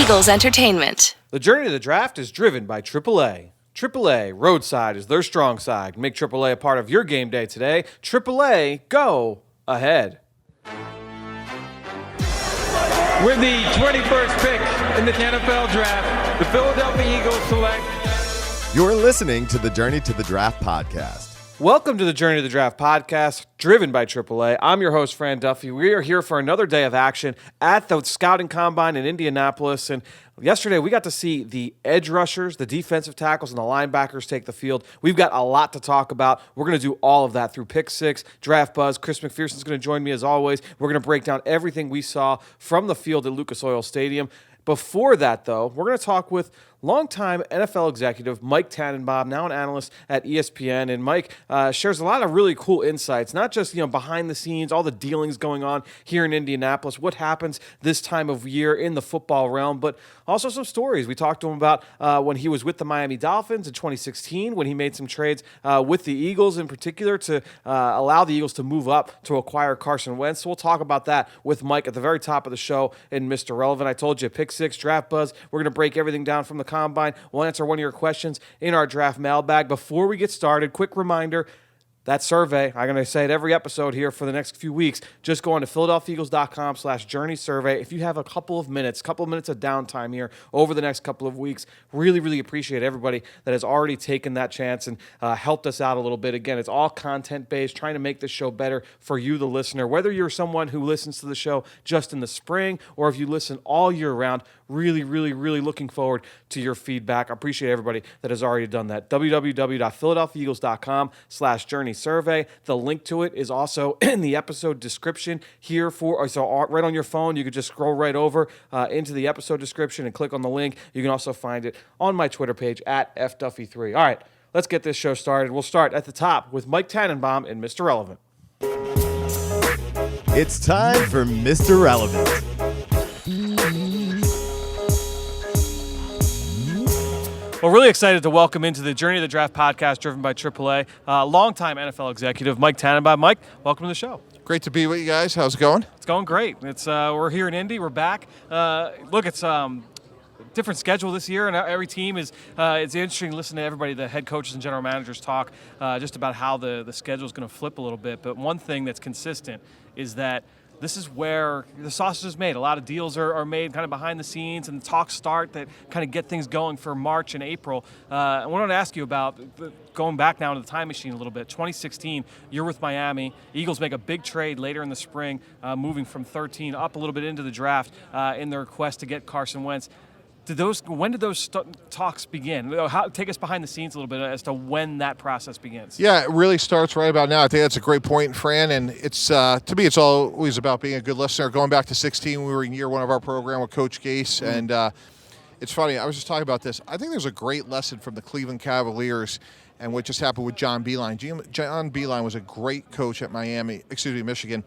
Eagles Entertainment. The journey to the draft is driven by AAA. AAA, roadside is their strong side. Make AAA a part of your game day today. AAA, go ahead. With the 21st pick in the NFL Draft, the Philadelphia Eagles select. You're listening to the Journey to the Draft podcast. Welcome to the Journey to the Draft podcast, driven by AAA. I'm your host, Fran Duffy. We are here for another day of action at the Scouting Combine in Indianapolis. And yesterday, we got to see the edge rushers, the defensive tackles, and the linebackers take the field. We've got a lot to talk about. We're going to do all of that through Pick 6, Draft Buzz. Chris McPherson is going to join me as always. We're going to break down everything we saw from the field at Lucas Oil Stadium. Before that, though, we're going to talk with longtime NFL executive Mike Tannenbaum, now an analyst at ESPN. And Mike shares a lot of really cool insights, not just behind the scenes, all the dealings going on here in Indianapolis, what happens this time of year in the football realm, but also some stories. We talked to him about when he was with the Miami Dolphins in 2016, when he made some trades with the Eagles in particular to allow the Eagles to move up to acquire Carson Wentz. So we'll talk about that with Mike at the very top of the show in Mr. Relevant. I told you, Pick 6, Draft Buzz. We're going to break everything down from the Combine. We'll answer one of your questions in our draft mailbag. Before we get started, quick reminder, that survey, I'm going to say it every episode here for the next few weeks, just go on to PhiladelphiaEagles.com/journey survey. If you have a couple of minutes of downtime here over the next couple of weeks, really, really appreciate everybody that has already taken that chance and helped us out a little bit. Again, it's all content-based, trying to make this show better for you, the listener. Whether you're someone who listens to the show just in the spring or if you listen all year round, really, really, really looking forward to your feedback. I appreciate everybody that has already done that. www.PhiladelphiaEagles.com/journey survey. The link to it is also in the episode description here so right on your phone. You could just scroll right over into the episode description and click on the link. You can also find it on my Twitter page at FDuffy3. All right, let's get this show started. We'll start at the top with Mike Tannenbaum and Mr. Relevant. It's time for Mr. Relevant. Well, really excited to welcome into the Journey to the Draft podcast driven by AAA, longtime NFL executive Mike Tannenbaum. Mike, welcome to the show. Great to be with you guys. How's it going? It's going great. It's we're here in Indy. We're back. Look, it's different schedule this year, and every team is. It's interesting to listen to everybody, the head coaches and general managers talk just about how the schedule is going to flip a little bit. But one thing that's consistent is that this is where the sausage is made. A lot of deals are made kind of behind the scenes, and the talks start that kind of get things going for March and April. I wanted to ask you about going back now into the time machine a little bit. 2016, you're with Miami. Eagles make a big trade later in the spring, moving from 13 up a little bit into the draft in their quest to get Carson Wentz. When did those talks begin? Take us behind the scenes a little bit as to when that process begins. Yeah, it really starts right about now. I think that's a great point, Fran. And it's to me, it's always about being a good listener. Going back to 16, we were in year one of our program with Coach Gase, and it's funny. I was just talking about this. I think there's a great lesson from the Cleveland Cavaliers and what just happened with John Beilein. John Beilein was a great coach at Michigan,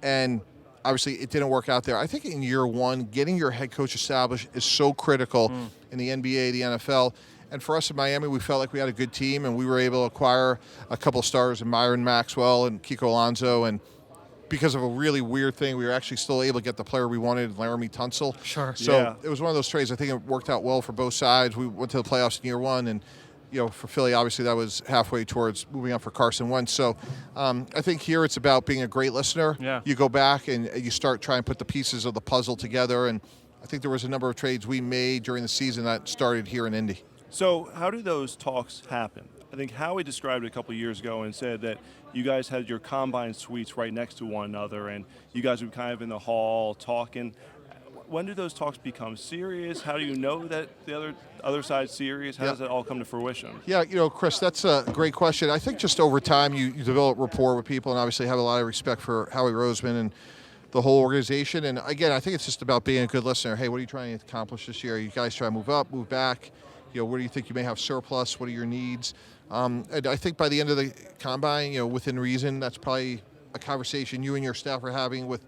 and obviously, it didn't work out there. I think in year one, getting your head coach established is so critical in the NBA, the NFL. And for us in Miami, we felt like we had a good team, and we were able to acquire a couple of stars in Myron Maxwell and Kiko Alonso. And because of a really weird thing, we were actually still able to get the player we wanted, Laramie Tunsil. Sure. So It was one of those trades. I think it worked out well for both sides. We went to the playoffs in year one, and for Philly, obviously that was halfway towards moving up for Carson Wentz. So I think here it's about being a great listener. Yeah. You go back and you start trying to put the pieces of the puzzle together. And I think there was a number of trades we made during the season that started here in Indy. So how do those talks happen? I think Howie described it a couple of years ago and said that you guys had your combine suites right next to one another, and you guys were kind of in the hall talking. When do those talks become serious? How do you know that the other side's serious? How does it all come to fruition? Yeah, Chris, that's a great question. I think just over time you develop rapport with people and obviously have a lot of respect for Howie Roseman and the whole organization. And again, I think it's just about being a good listener. Hey, what are you trying to accomplish this year? Are you guys trying to move up, move back? Where do you think you may have surplus? What are your needs? And I think by the end of the combine, within reason, that's probably a conversation you and your staff are having with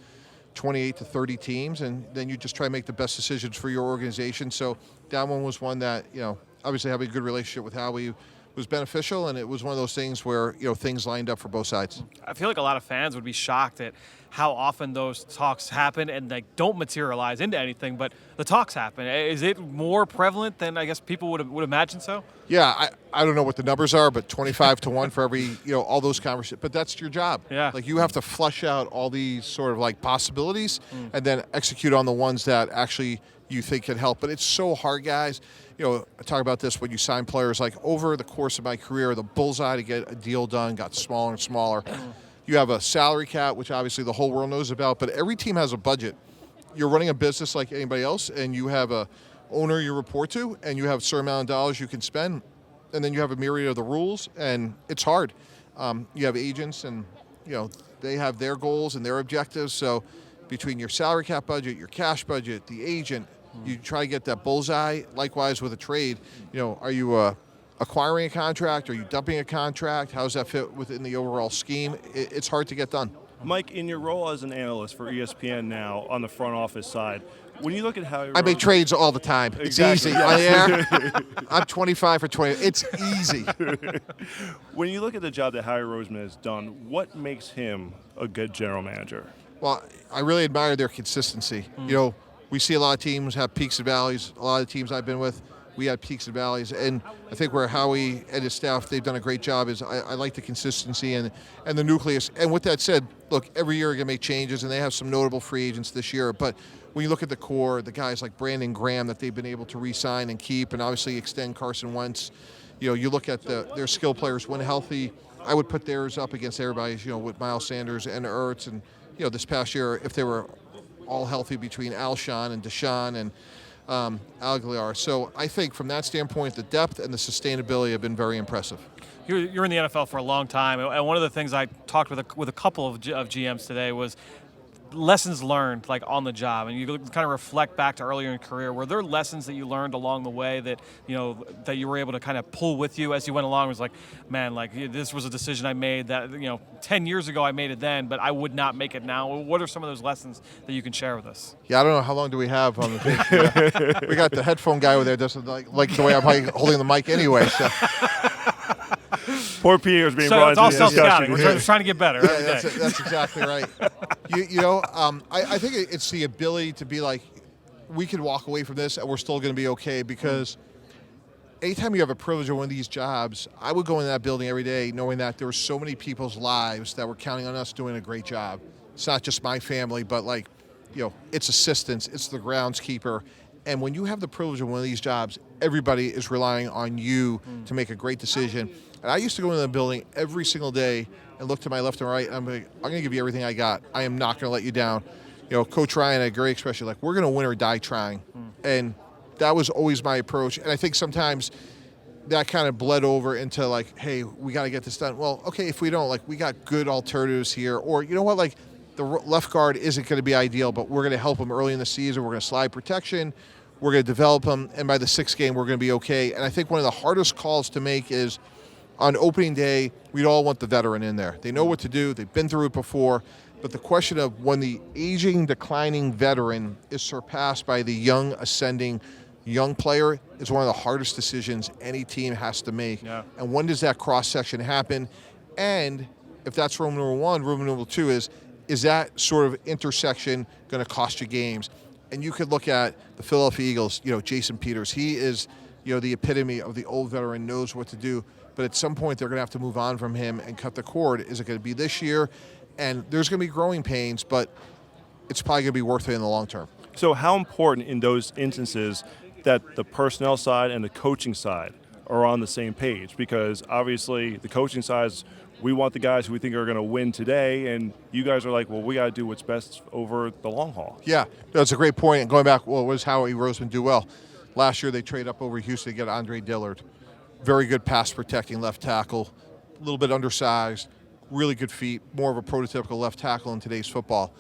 28 to 30 teams, and then you just try to make the best decisions for your organization. So that one was one that, obviously having a good relationship with Howie was beneficial, and it was one of those things where things lined up for both sides. I feel like a lot of fans would be shocked at how often those talks happen and don't materialize into anything, but the talks happen. Is it more prevalent than I guess people would imagine so? Yeah, I don't know what the numbers are, but 25 to 1 for every, all those conversations. But that's your job. Yeah. Like, you have to flush out all these sort of like possibilities and then execute on the ones that actually you think can help. But it's so hard, guys. I talk about this when you sign players. Like, over the course of my career, the bullseye to get a deal done got smaller and smaller. You have a salary cap, which obviously the whole world knows about, but every team has a budget. You're running a business like anybody else, and you have a owner you report to, and you have a certain amount of dollars you can spend, and then you have a myriad of the rules, and it's hard. You have agents, and they have their goals and their objectives. So between your salary cap budget, your cash budget, the agent, you try to get that bullseye. Likewise with a trade, are you acquiring a contract? Are you dumping a contract? How does that fit within the overall scheme? It's hard to get done. Mike, in your role as an analyst for ESPN now on the front office side, when you look at how I make trades all the time. It's Exactly, easy. yes. I'm 25 for 20. It's easy. When you look at the job that Howie Roseman has done, what makes him a good general manager? Well, I really admire their consistency. We see a lot of teams have peaks and valleys. A lot of teams I've been with, we had peaks and valleys. And I think where Howie and his staff, they've done a great job is I like the consistency and the nucleus. And with that said, look, every year you're going to make changes, and they have some notable free agents this year. But when you look at the core, the guys like Brandon Graham that they've been able to re-sign and keep, and obviously extend Carson Wentz, you look at their skill players when healthy. I would put theirs up against everybody's, with Miles Sanders and Ertz. And, this past year, if they were all healthy between Alshon and Deshaun and Aguilar. So I think from that standpoint, the depth and the sustainability have been very impressive. You're in the NFL for a long time, and one of the things I talked with a couple of GMs today was lessons learned, like on the job, and you kind of reflect back to earlier in your career. Were there lessons that you learned along the way that that you were able to kind of pull with you as you went along? It was like, man, like this was a decision I made that 10 years ago I made it then, but I would not make it now. What are some of those lessons that you can share with us? Yeah, I don't know how long do we have on the tape. We got the headphone guy over there doesn't like the way I'm holding the mic anyway. So. Poor Peter's being So brought it's all into the discussion. self-scouting. We're trying to get better. Yeah, that's exactly right. I think it's the ability to be like, we can walk away from this and we're still going to be okay, because anytime you have a privilege of one of these jobs, I would go in that building every day knowing that there were so many people's lives that were counting on us doing a great job. It's not just my family, but it's assistants, it's the groundskeeper. And when you have the privilege of one of these jobs, everybody is relying on you to make a great decision. And I used to go into the building every single day and look to my left and right, and I'm going to give you everything I got. I am not going to let you down. Coach Ryan had a great expression, like, we're going to win or die trying. And that was always my approach. And I think sometimes that kind of bled over into like, hey, we got to get this done. Well, okay, if we don't, we got good alternatives here. Or you know what, the left guard isn't going to be ideal, but we're going to help him early in the season. We're going to slide protection. We're going to develop him. And by the sixth game, we're going to be okay. And I think one of the hardest calls to make is on opening day, we'd all want the veteran in there. They know what to do. They've been through it before. But the question of when the aging, declining veteran is surpassed by the young, ascending young player is one of the hardest decisions any team has to make. Yeah. And when does that cross-section happen? And if that's room number one, room number two is that sort of intersection going to cost you games? And you could look at the Philadelphia Eagles, Jason Peters. He is, the epitome of the old veteran, knows what to do. But at some point, they're going to have to move on from him and cut the cord. Is it going to be this year? And there's going to be growing pains, but it's probably going to be worth it in the long term. So how important in those instances that the personnel side and the coaching side are on the same page? Because obviously the coaching side is, we want the guys who we think are going to win today, and you guys are like, well, we got to do what's best over the long haul. Yeah, that's a great point. And going back, what does Howie Roseman do well? Last year they traded up over Houston to get Andre Dillard. Very good pass protecting left tackle, a little bit undersized, really good feet, more of a prototypical left tackle in today's football.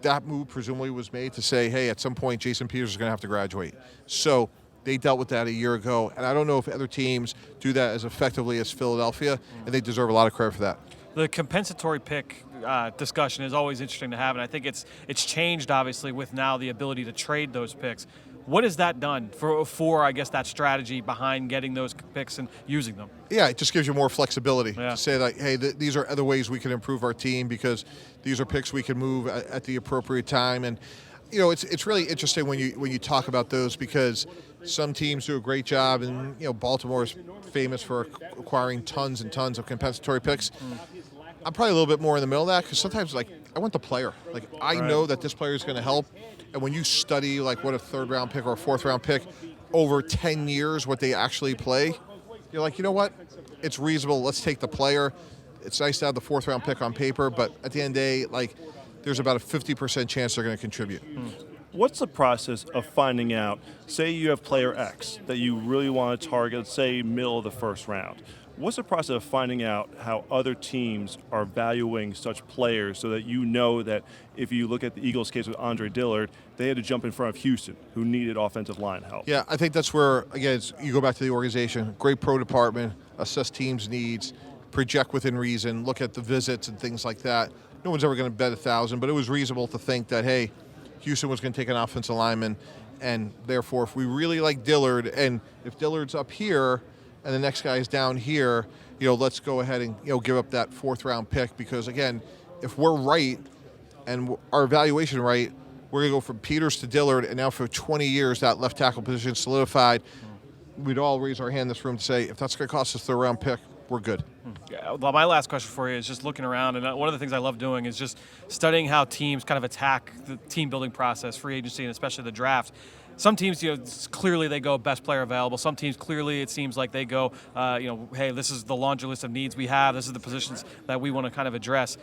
That move presumably was made to say, hey, at some point Jason Peters is going to have to graduate. So they dealt with that a year ago, and I don't know if other teams do that as effectively as Philadelphia, and they deserve a lot of credit for that. The compensatory pick discussion is always interesting to have, and I think it's changed, obviously, with now the ability to trade those picks. What has that done for I guess, that strategy behind getting those picks and using them? Yeah, it just gives you more flexibility Yeah. to say like, hey, these are other ways we can improve our team because these are picks we can move at the appropriate time. And it's really interesting when you talk about those because some teams do a great job, and Baltimore's famous for acquiring tons and tons of compensatory picks. I'm probably a little bit more in the middle of that because sometimes I want the player. Like I know that this player is going to help. And when you study like what a 3rd round pick or a 4th round pick over 10 years, what they actually play, you're like, you know what? It's reasonable. Let's take the player. It's nice to have the 4th round pick on paper, but at the end of the day, like there's about a 50% chance they're going to contribute. What's the process of finding out, say you have player X that you really want to target, let's say middle of the 1st round. What's the process of finding out how other teams are valuing such players so that you know that if you look at the Eagles' case with Andre Dillard, they had to jump in front of Houston, who needed offensive line help? Yeah, I think that's where, again, you go back to the organization, great pro department, assess teams' needs, project within reason, look at the visits and things like that. No one's ever going to bet 1,000, but it was reasonable to think that, hey, Houston was going to take an offensive lineman, and therefore if we really like Dillard, and if Dillard's up here, and the next guy is down here, let's go ahead and give up that 4th round pick because again, if we're right and our evaluation right, we're gonna go from Peters to Dillard, and now for 20 years that left tackle position solidified. We'd all raise our hand in this room to say if that's gonna cost us the 3rd round pick, we're good. Yeah, well, my last question for you is just looking around, and one of the things I love doing is just studying how teams kind of attack the team building process, free agency, and especially the draft. Some teams, clearly they go best player available. Some teams, clearly it seems like they go, hey, this is the laundry list of needs we have. This is the positions that we want to kind of address.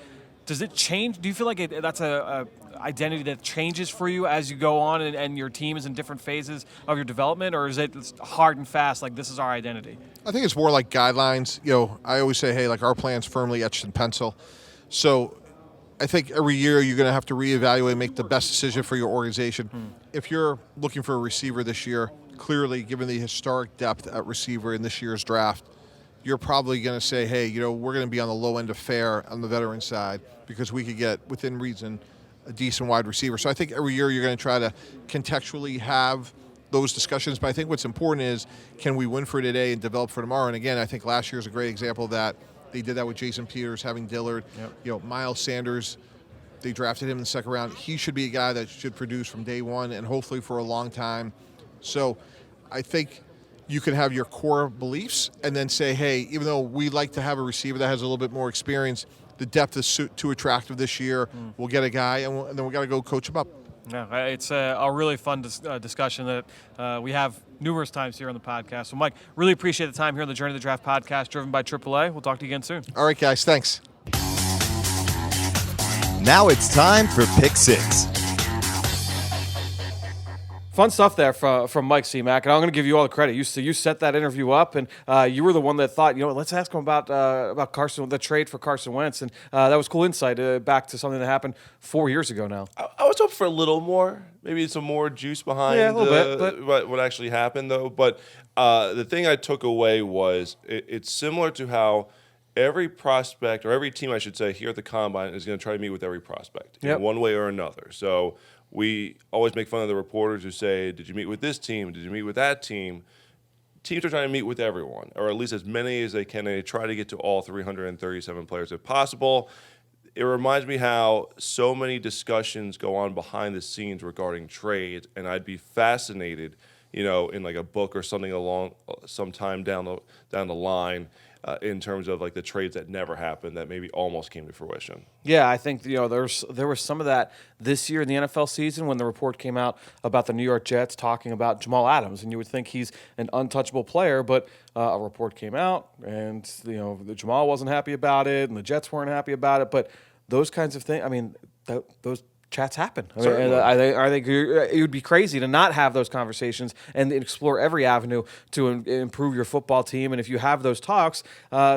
Does it change? Do you feel like that's a identity that changes for you as you go on and your team is in different phases of your development, or is it hard and fast, like this is our identity? I think it's more like guidelines. I always say, hey, like our plan's firmly etched in pencil. So I think every year you're going to have to reevaluate and make the best decision for your organization. If you're looking for a receiver this year, clearly given the historic depth at receiver in this year's draft, you're probably going to say, hey, we're going to be on the low end of fair on the veteran side because we could get, within reason, a decent wide receiver. So I think every year you're going to try to contextually have those discussions. But I think what's important is, can we win for today and develop for tomorrow? And again, I think last year's a great example of that. They did that with Jason Peters, having Dillard. Yep. Miles Sanders, they drafted him in the 2nd round. He should be a guy that should produce from day one and hopefully for a long time. So I think you can have your core beliefs and then say, hey, even though we like to have a receiver that has a little bit more experience, the depth is too attractive this year. We'll get a guy, and then we got to go coach him up. Yeah, it's a really fun discussion that we have numerous times here on the podcast. So, Mike, really appreciate the time here on the Journey to the Draft podcast, driven by AAA. We'll talk to you again soon. All right, guys. Thanks. Now it's time for Pick 6. Fun stuff there from Mike Seamack, and I'm going to give you all the credit. You set that interview up, and you were the one that thought, let's ask him about Carson, the trade for Carson Wentz, and that was cool insight back to something that happened 4 years ago now. I was hoping for a little more, maybe some more juice behind a little bit, but what actually happened, though. But the thing I took away was it's similar to how every prospect, or every team, I should say, here at the Combine is going to try to meet with every prospect in one way or another. So we always make fun of the reporters who say, did you meet with this team? Did you meet with that team? Teams are trying to meet with everyone, or at least as many as they can. They try to get to all 337 players if possible. It reminds me how so many discussions go on behind the scenes regarding trades, and I'd be fascinated, in like a book or something along sometime down the line, in terms of like the trades that never happened that maybe almost came to fruition. Yeah, I think there was some of that this year in the NFL season when the report came out about the New York Jets talking about Jamal Adams, and you would think he's an untouchable player, but a report came out, and the Jamal wasn't happy about it, and the Jets weren't happy about it. But those kinds of things, I mean, those chats happen. It would be crazy to not have those conversations and explore every avenue to improve your football team. And if you have those talks,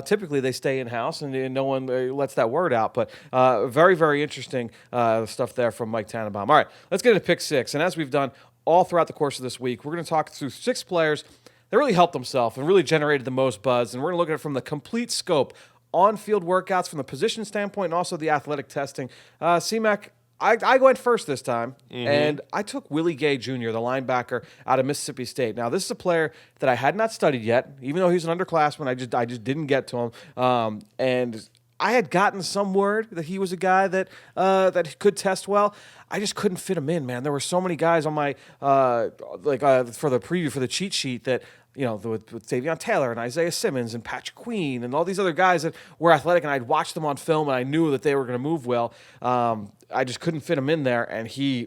typically they stay in-house and no one lets that word out. But very, very interesting stuff there from Mike Tannenbaum. All right, let's get into Pick 6. And as we've done all throughout the course of this week, we're going to talk through 6 players that really helped themselves and really generated the most buzz. And we're going to look at it from the complete scope, on-field workouts from the position standpoint and also the athletic testing. C-Mac, I went first this time, and I took Willie Gay Jr., the linebacker out of Mississippi State. Now, this is a player that I had not studied yet, even though he's an underclassman. I just didn't get to him, and I had gotten some word that he was a guy that that could test well. I just couldn't fit him in, man. There were so many guys on my for the preview for the cheat sheet that. With Davion Taylor and Isaiah Simmons and Patrick Queen and all these other guys that were athletic, and I'd watched them on film, and I knew that they were going to move well. I just couldn't fit him in there, and he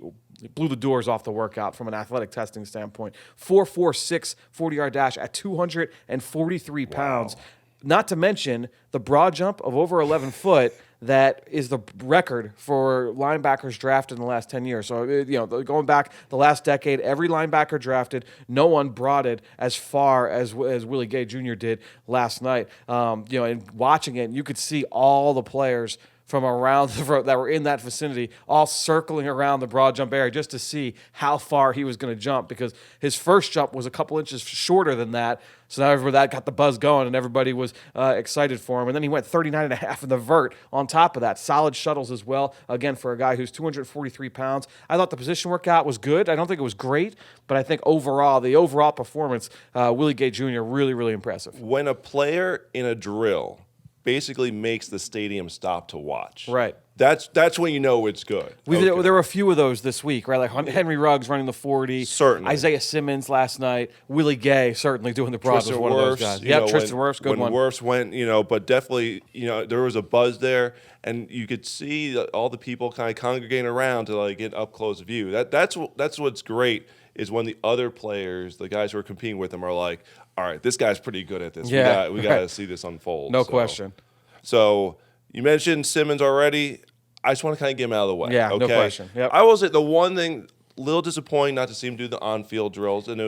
blew the doors off the workout from an athletic testing standpoint. 4.46 40-yard dash at 243 pounds. Wow. Not to mention the broad jump of over 11 foot. That is the record for linebackers drafted in the last 10 years. So, going back the last decade, every linebacker drafted, no one broaded as far as Willie Gay Jr. did last night. And watching it, you could see all the players from around that were in that vicinity, all circling around the broad jump area just to see how far he was going to jump, because his first jump was a couple inches shorter than that. So now that got the buzz going, and everybody was excited for him. And then he went 39.5 in the vert on top of that. Solid shuttles as well, again, for a guy who's 243 pounds. I thought the position workout was good. I don't think it was great, but I think the overall performance, Willie Gay Jr., really, really impressive. When a player in a drill basically makes the stadium stop to watch. Right. That's when you know it's good. There were a few of those this week, right? Like Henry Ruggs running the 40. Certainly. Isaiah Simmons last night. Willie Gay certainly doing the broad was one of those guys. Yeah, Tristan Wirfs, good one. When Wirfs went, but definitely, there was a buzz there, and you could see all the people kind of congregating around to get up close view. That's what's great is when the other players, the guys who are competing with him, are like, all right, this guy's pretty good at this. Yeah, we got to see this unfold. No question. So you mentioned Simmons already. I just want to kind of get him out of the way. Yeah, okay? No question. Yep. I will say the one thing, a little disappointing not to see him do the on-field drills. And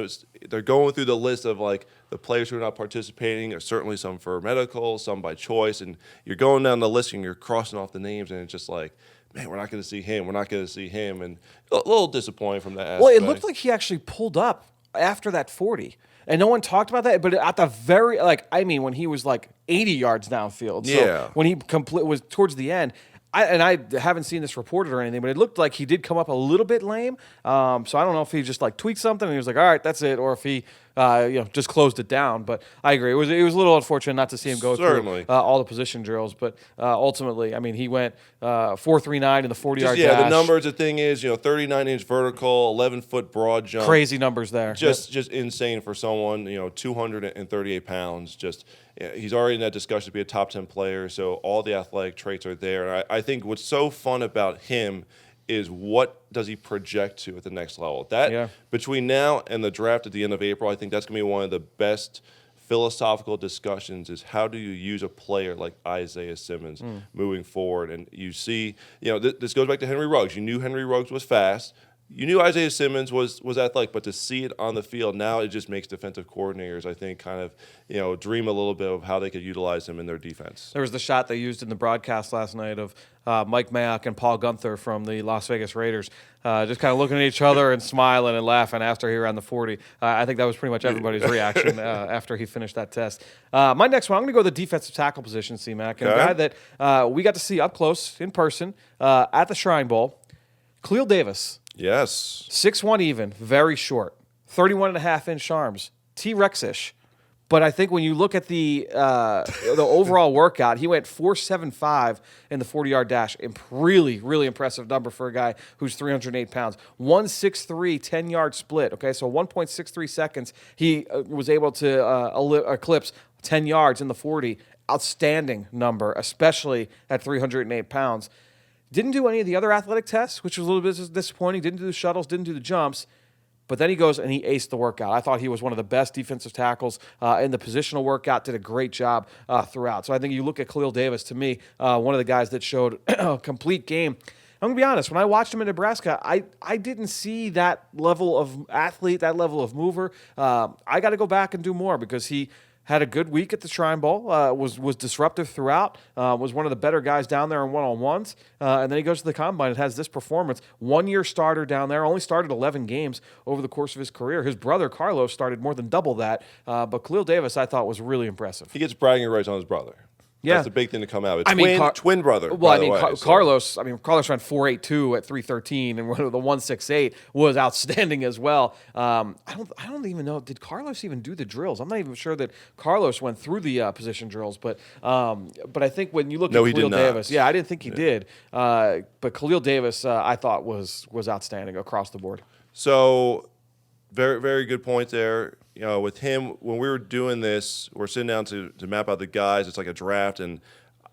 they're going through the list of the players who are not participating. There's certainly some for medical, some by choice. And you're going down the list and you're crossing off the names, and it's just like, man, we're not going to see him. We're not going to see him. And a little disappointing from that aspect. Well, it looked like he actually pulled up after that 40. And no one talked about that, but at the very, when he was 80 yards downfield. So yeah. When he was towards the end, I haven't seen this reported or anything, but it looked like he did come up a little bit lame. So I don't know if he just tweaked something and he was like, all right, that's it, or if he just closed it down. But I agree, it was a little unfortunate not to see him go through all the position drills. But ultimately, he went 4.39 in the 40-yard dash. Yeah, the numbers. The thing is, 39-inch vertical, 11-foot broad jump. Crazy numbers there. Just insane for someone 238 pounds. He's already in that discussion to be a top 10 player, so all the athletic traits are there. And I think what's so fun about him is what does he project to at the next level. Between now and the draft at the end of April, I think that's going to be one of the best philosophical discussions is how do you use a player like Isaiah Simmons moving forward. And you see, this goes back to Henry Ruggs. You knew Henry Ruggs was fast. You knew Isaiah Simmons was athletic, but to see it on the field now, it just makes defensive coordinators, I think, kind of dream a little bit of how they could utilize him in their defense. There was the shot they used in the broadcast last night of Mike Mayock and Paul Gunther from the Las Vegas Raiders, just kind of looking at each other and smiling and laughing after he ran the 40. I think that was pretty much everybody's reaction after he finished that test. My next one, I'm going to go to the defensive tackle position, C-Mac, and a guy that we got to see up close in person at the Shrine Bowl, Khalil Davis. Yes. 6'1" even, very short, 31.5-inch arms, T-Rex-ish. But I think when you look at the overall workout, he went 4.75 in the 40-yard dash. Really, really impressive number for a guy who's 308 pounds. 1.63 10-yard split. Okay, so 1.63 seconds. He was able to eclipse 10 yards in the 40. Outstanding number, especially at 308 pounds. Didn't do any of the other athletic tests, which was a little bit disappointing. Didn't do the shuttles, didn't do the jumps. But then he goes and he aced the workout. I thought he was one of the best defensive tackles in the positional workout, did a great job throughout. So I think you look at Khalil Davis, to me, one of the guys that showed a complete game. I'm going to be honest, when I watched him in Nebraska, I didn't see that level of athlete, that level of mover. I got to go back and do more because he had a good week at the Shrine Bowl, was disruptive throughout, was one of the better guys down there in one-on-ones, and then he goes to the Combine and has this performance. 1-year starter down there, only started 11 games over the course of his career. His brother, Carlos, started more than double that, but Khalil Davis, I thought, was really impressive. He gets bragging rights on his brother. Yeah. That's the big thing to come out. Twin brother. Well, by the way, Carlos. I mean, Carlos ran 4.82 at 313, and the 1.68 was outstanding as well. I don't even know. Did Carlos even do the drills? I'm not even sure that Carlos went through the position drills. But I think when you look at Khalil Davis, I didn't think he did. But Khalil Davis, I thought was outstanding across the board. So, very, very good point there. With him, when we were doing this, we're sitting down to map out the guys. It's like a draft, and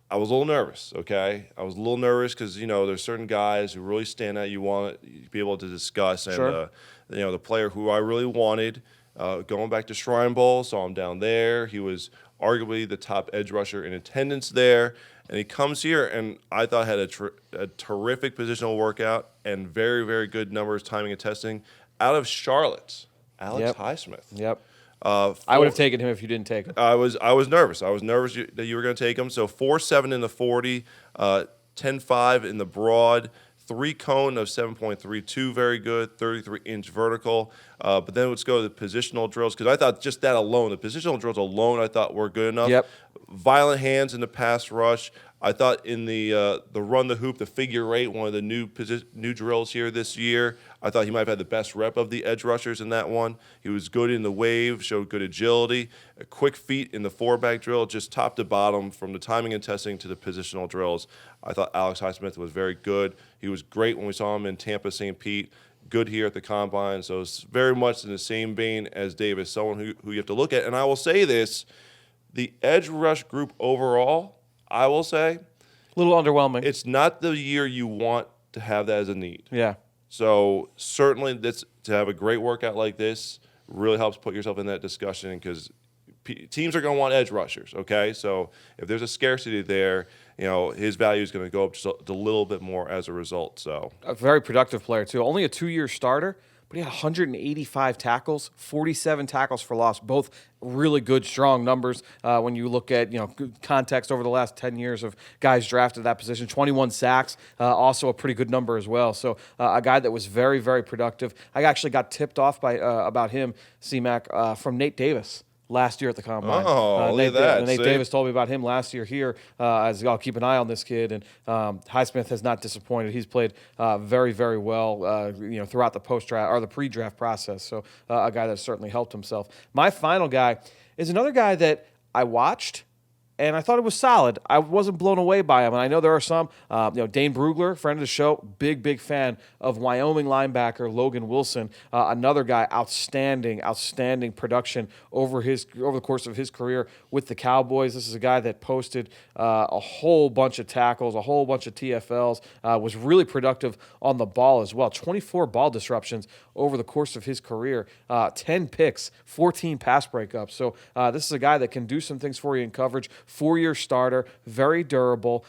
I was a little nervous, okay? I was a little nervous because, there's certain guys who really stand out you want to be able to discuss. And, sure. The player who I really wanted, going back to Shrine Bowl, saw him down there. He was arguably the top edge rusher in attendance there. And he comes here, and I thought had a terrific positional workout and very, very good numbers, timing and testing out of Charlotte. Alex Highsmith. Yep. I would have taken him if you didn't take him. I was nervous. I was nervous that you were going to take him. So 4.7 in the 40, 10.5 in the broad, 3 cone of 7.32, very good, 33-inch vertical. But then let's go to the positional drills, because I thought just that alone, the positional drills alone, I thought were good enough. Yep. Violent hands in the pass rush. I thought in the run the hoop, the figure eight, one of the new drills here this year, I thought he might have had the best rep of the edge rushers in that one. He was good in the wave, showed good agility, a quick feet in the 4-back drill, just top to bottom from the timing and testing to the positional drills. I thought Alex Highsmith was very good. He was great when we saw him in Tampa, St. Pete. Good here at the Combine. So it's very much in the same vein as Davis, someone who you have to look at. And I will say this, the edge rush group overall, I will say, a little underwhelming. It's not the year you want to have that as a need. Yeah. So certainly to have a great workout like this really helps put yourself in that discussion, because teams are going to want edge rushers, okay? So if there's a scarcity there, his value is going to go up just a little bit more as a result. So a very productive player, too. Only a 2-year starter, but he had 185 tackles, 47 tackles for loss, both really good, strong numbers when you look at context over the last 10 years of guys drafted at that position. 21 sacks, also a pretty good number as well. So a guy that was very, very productive. I actually got tipped off by about him, C-Mac, from Nate Davis last year at the Combine. Look at that. Nate Davis told me about him last year here, as I'll keep an eye on this kid. And Highsmith has not disappointed. He's played very, very well, throughout the post-draft or the pre-draft process. So a guy that certainly helped himself. My final guy is another guy that I watched, and I thought it was solid. I wasn't blown away by him. And I know there are some, Dane Brugler, friend of the show, big fan of Wyoming linebacker Logan Wilson. Another guy, outstanding production over the course of his career with the Cowboys. This is a guy that posted a whole bunch of tackles, a whole bunch of TFLs, was really productive on the ball as well. 24 ball disruptions over the course of his career, 10 picks, 14 pass breakups. So this is a guy that can do some things for you in coverage. 4-year starter, very durable.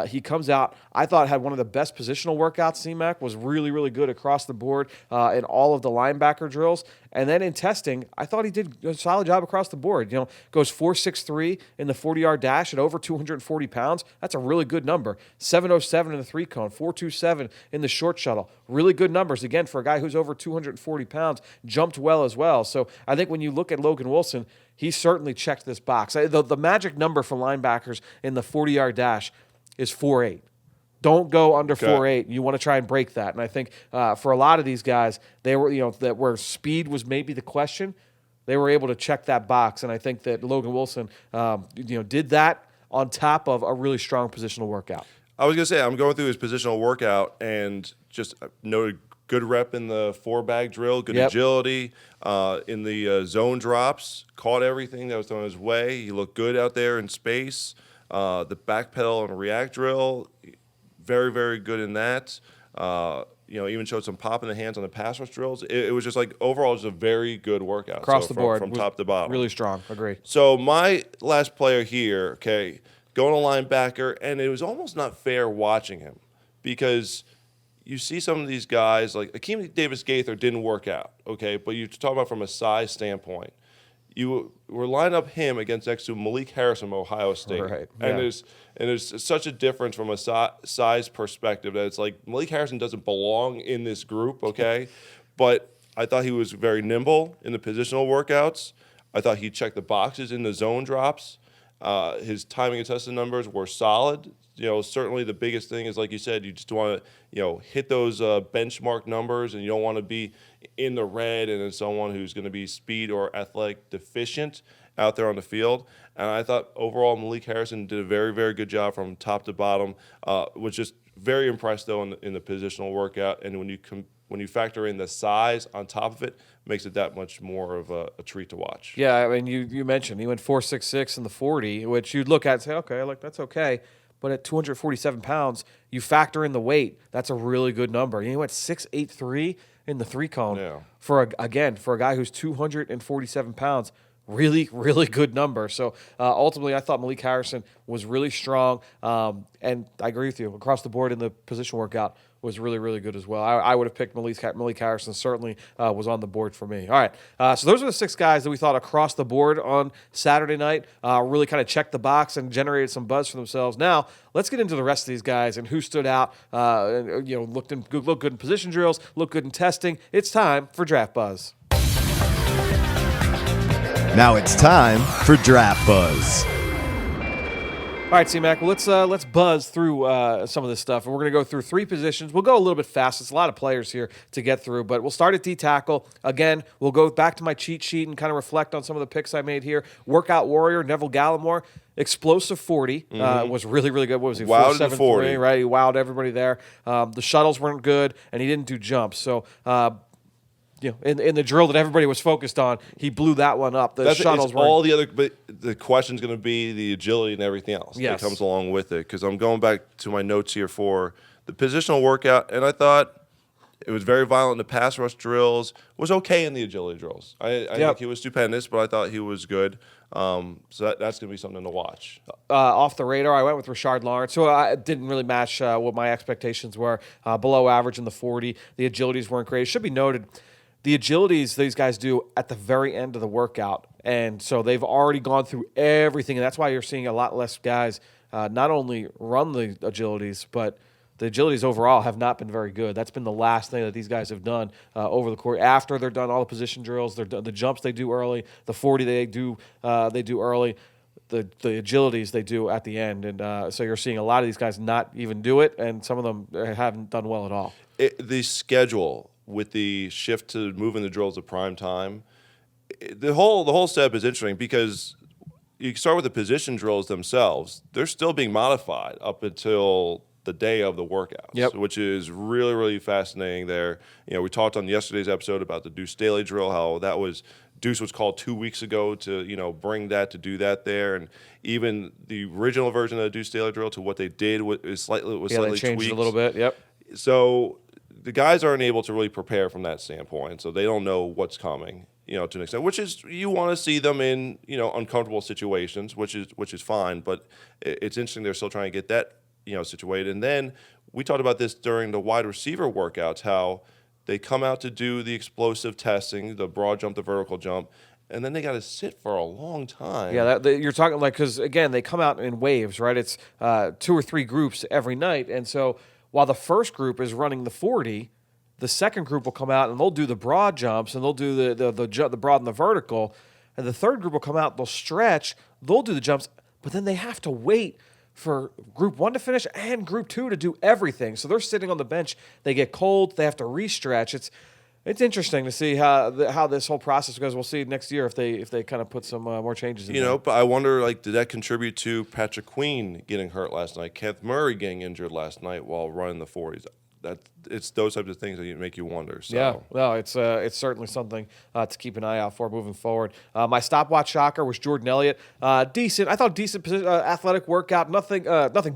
He comes out, I thought, had one of the best positional workouts. C-Mac was really, really good across the board in all of the linebacker drills. And then in testing, I thought he did a solid job across the board. Goes 4.63 in the 40-yard dash at over 240 pounds. That's a really good number. 7.07 in the 3-cone, 4.27 in the short shuttle. Really good numbers, again, for a guy who's over 240 pounds. Jumped well as well. So I think when you look at Logan Wilson, he certainly checked this box. The magic number for linebackers in the 40-yard dash is 4.8. Don't go under 4.8. You want to try and break that. And I think for a lot of these guys, they were, that where speed was maybe the question, they were able to check that box. And I think that Logan Wilson, did that on top of a really strong positional workout. I was going to say, I'm going through his positional workout and just noted good rep in the 4-bag drill, good agility in the zone drops, caught everything that was thrown his way. He looked good out there in space. The back pedal and react drill, very, very good in that. Even showed some pop in the hands on the pass rush drills. It was just like overall just a very good workout. Across the board. From top to bottom. Really strong. Agree. So my last player here, going to linebacker, and it was almost not fair watching him because you see some of these guys, like Akeem Davis-Gaither didn't work out, but you talk about from a size standpoint. You were lined up him next to Malik Harris from Ohio State. Right. And there's such a difference from a size perspective that it's like Malik Harrison doesn't belong in this group, But I thought he was very nimble in the positional workouts. I thought he checked the boxes in the zone drops. His timing and testing numbers were solid. Certainly the biggest thing is, like you said, you just want to, hit those benchmark numbers, and you don't want to be in the red and then someone who's going to be speed or athletic deficient out there on the field. And I thought overall Malik Harrison did a very, very good job from top to bottom. Was just very impressed, though, in the positional workout. And when you factor in the size on top of it, makes it that much more of a treat to watch. Yeah, I mean, you mentioned he went 4.66 in the 40, which you'd look at and say, okay, like that's okay. But at 247 pounds, you factor in the weight. That's a really good number. He went 6.83 in the 3-cone. Yeah. For a guy who's 247 pounds. Really, really good number. So ultimately, I thought Malik Harrison was really strong. And I agree with you. Across the board in the position workout was really, really good as well. I would have picked Malik Harrison. Certainly was on the board for me. All right. So those are the 6 guys that we thought across the board on Saturday night really kind of checked the box and generated some buzz for themselves. Now, let's get into the rest of these guys and who stood out, looked good in position drills, looked good in testing. It's time for Draft Buzz. Now it's time for Draft Buzz. All right, C-Mac, well, let's buzz through some of this stuff. And we're going to go through 3 positions. We'll go a little bit fast. It's a lot of players here to get through, but we'll start at D-tackle. Again, we'll go back to my cheat sheet and kind of reflect on some of the picks I made here. Workout Warrior, Neville Gallimore, explosive 40 was really, really good. What was he? Wowed the 40. Right? He wowed everybody there. The shuttles weren't good, and he didn't do jumps. So, in the drill that everybody was focused on, he blew that one up. The shuttles were all the other, but the question's going to be the agility and everything else that comes along with it. Because I'm going back to my notes here for the positional workout, and I thought it was very violent in the pass rush drills. Was okay in the agility drills. I think he was stupendous, but I thought he was good. So that's going to be something to watch. Off the radar, I went with Rashard Lawrence, so I didn't really match what my expectations were. Below average in the 40. The agilities weren't great. It should be noted, the agilities these guys do at the very end of the workout, and so they've already gone through everything, and that's why you're seeing a lot less guys not only run the agilities, but the agilities overall have not been very good. That's been the last thing that these guys have done over the course. After they're done all the position drills, they're done, the jumps they do early, the 40 they do early, the agilities they do at the end, and so you're seeing a lot of these guys not even do it, and some of them haven't done well at all. The schedule with the shift to moving the drills to prime time, the whole step is interesting because you start with the position drills themselves. They're still being modified up until the day of the workouts, which is really, really fascinating there. We talked on yesterday's episode about the Deuce Staley drill, how that was Deuce was called 2 weeks ago to bring that, to do that there, and even the original version of the Deuce Staley drill to what they did was slightly they changed tweaked it a little bit. Yep. So the guys aren't able to really prepare from that standpoint, so they don't know what's coming, to an extent. Which is, you want to see them in uncomfortable situations, which is fine. But it's interesting they're still trying to get that situated. And then we talked about this during the wide receiver workouts, how they come out to do the explosive testing, the broad jump, the vertical jump, and then they got to sit for a long time. Yeah, you're talking because again they come out in waves, right? It's 2 or 3 groups every night, and so while the first group is running the 40, the second group will come out and they'll do the broad jumps and they'll do the broad and the vertical, and the third group will come out, they'll stretch, they'll do the jumps, but then they have to wait for group 1 to finish and group 2 to do everything. So they're sitting on the bench, they get cold, they have to re-stretch. It's interesting to see how this whole process goes. We'll see next year if they kind of put some more changes in. But I wonder, did that contribute to Patrick Queen getting hurt last night, Kenneth Murray getting injured last night while running the 40s? It's those types of things that make you wonder. So. Yeah, no, it's certainly something to keep an eye out for moving forward. My stopwatch shocker was Jordan Elliott. Decent, I thought decent athletic workout. Nothing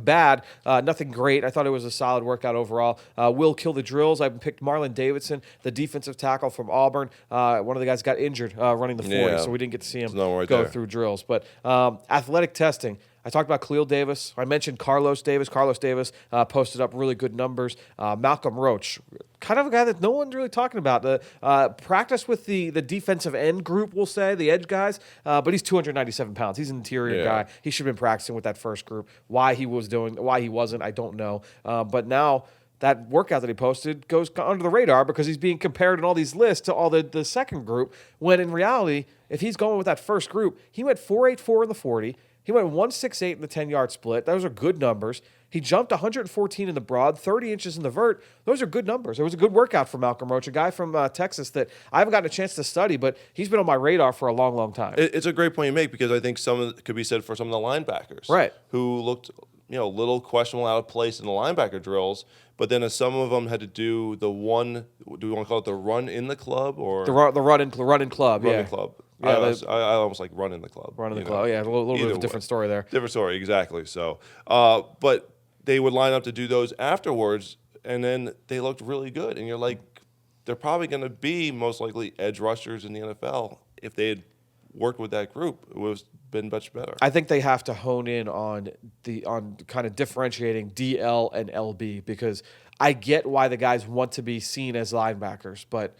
bad, nothing great. I thought it was a solid workout overall. Will kill the drills. I picked Marlon Davidson, the defensive tackle from Auburn. One of the guys got injured running the 40, so we didn't get to see him go through drills. But athletic testing. I talked about Khalil Davis. I mentioned Carlos Davis. Carlos Davis posted up really good numbers. Malcolm Roach, kind of a guy that no one's really talking about. Practiced with the defensive end group, we'll say, the edge guys, but he's 297 pounds. He's an interior guy. He should have been practicing with that first group. Why he wasn't, I don't know. But now that workout that he posted goes under the radar because he's being compared in all these lists to all the second group, when in reality, if he's going with that first group, he went 4.84 in the 40, He went 168 in the 10-yard split. Those are good numbers. He jumped 114 in the broad, 30 inches in the vert. Those are good numbers. It was a good workout for Malcolm Roach, a guy from Texas that I haven't gotten a chance to study, but he's been on my radar for a long, long time. It's a great point you make because I think some of it could be said for some of the linebackers, Right, who looked a little questionable, out of place in the linebacker drills. But then some of them had to do the one. Do we want to call it the run in the club or the run in club? run Yeah, in club? Yeah, I almost like run in the club. run in the club. Yeah, a little bit of a different story there. Different story, exactly. So, but they would line up to do those afterwards, and then they looked really good. And you're like, they're probably going to be most likely edge rushers in the NFL if they had worked with that group. It would have been much better. I think they have to hone in on kind of differentiating DL and LB because I get why the guys want to be seen as linebackers, but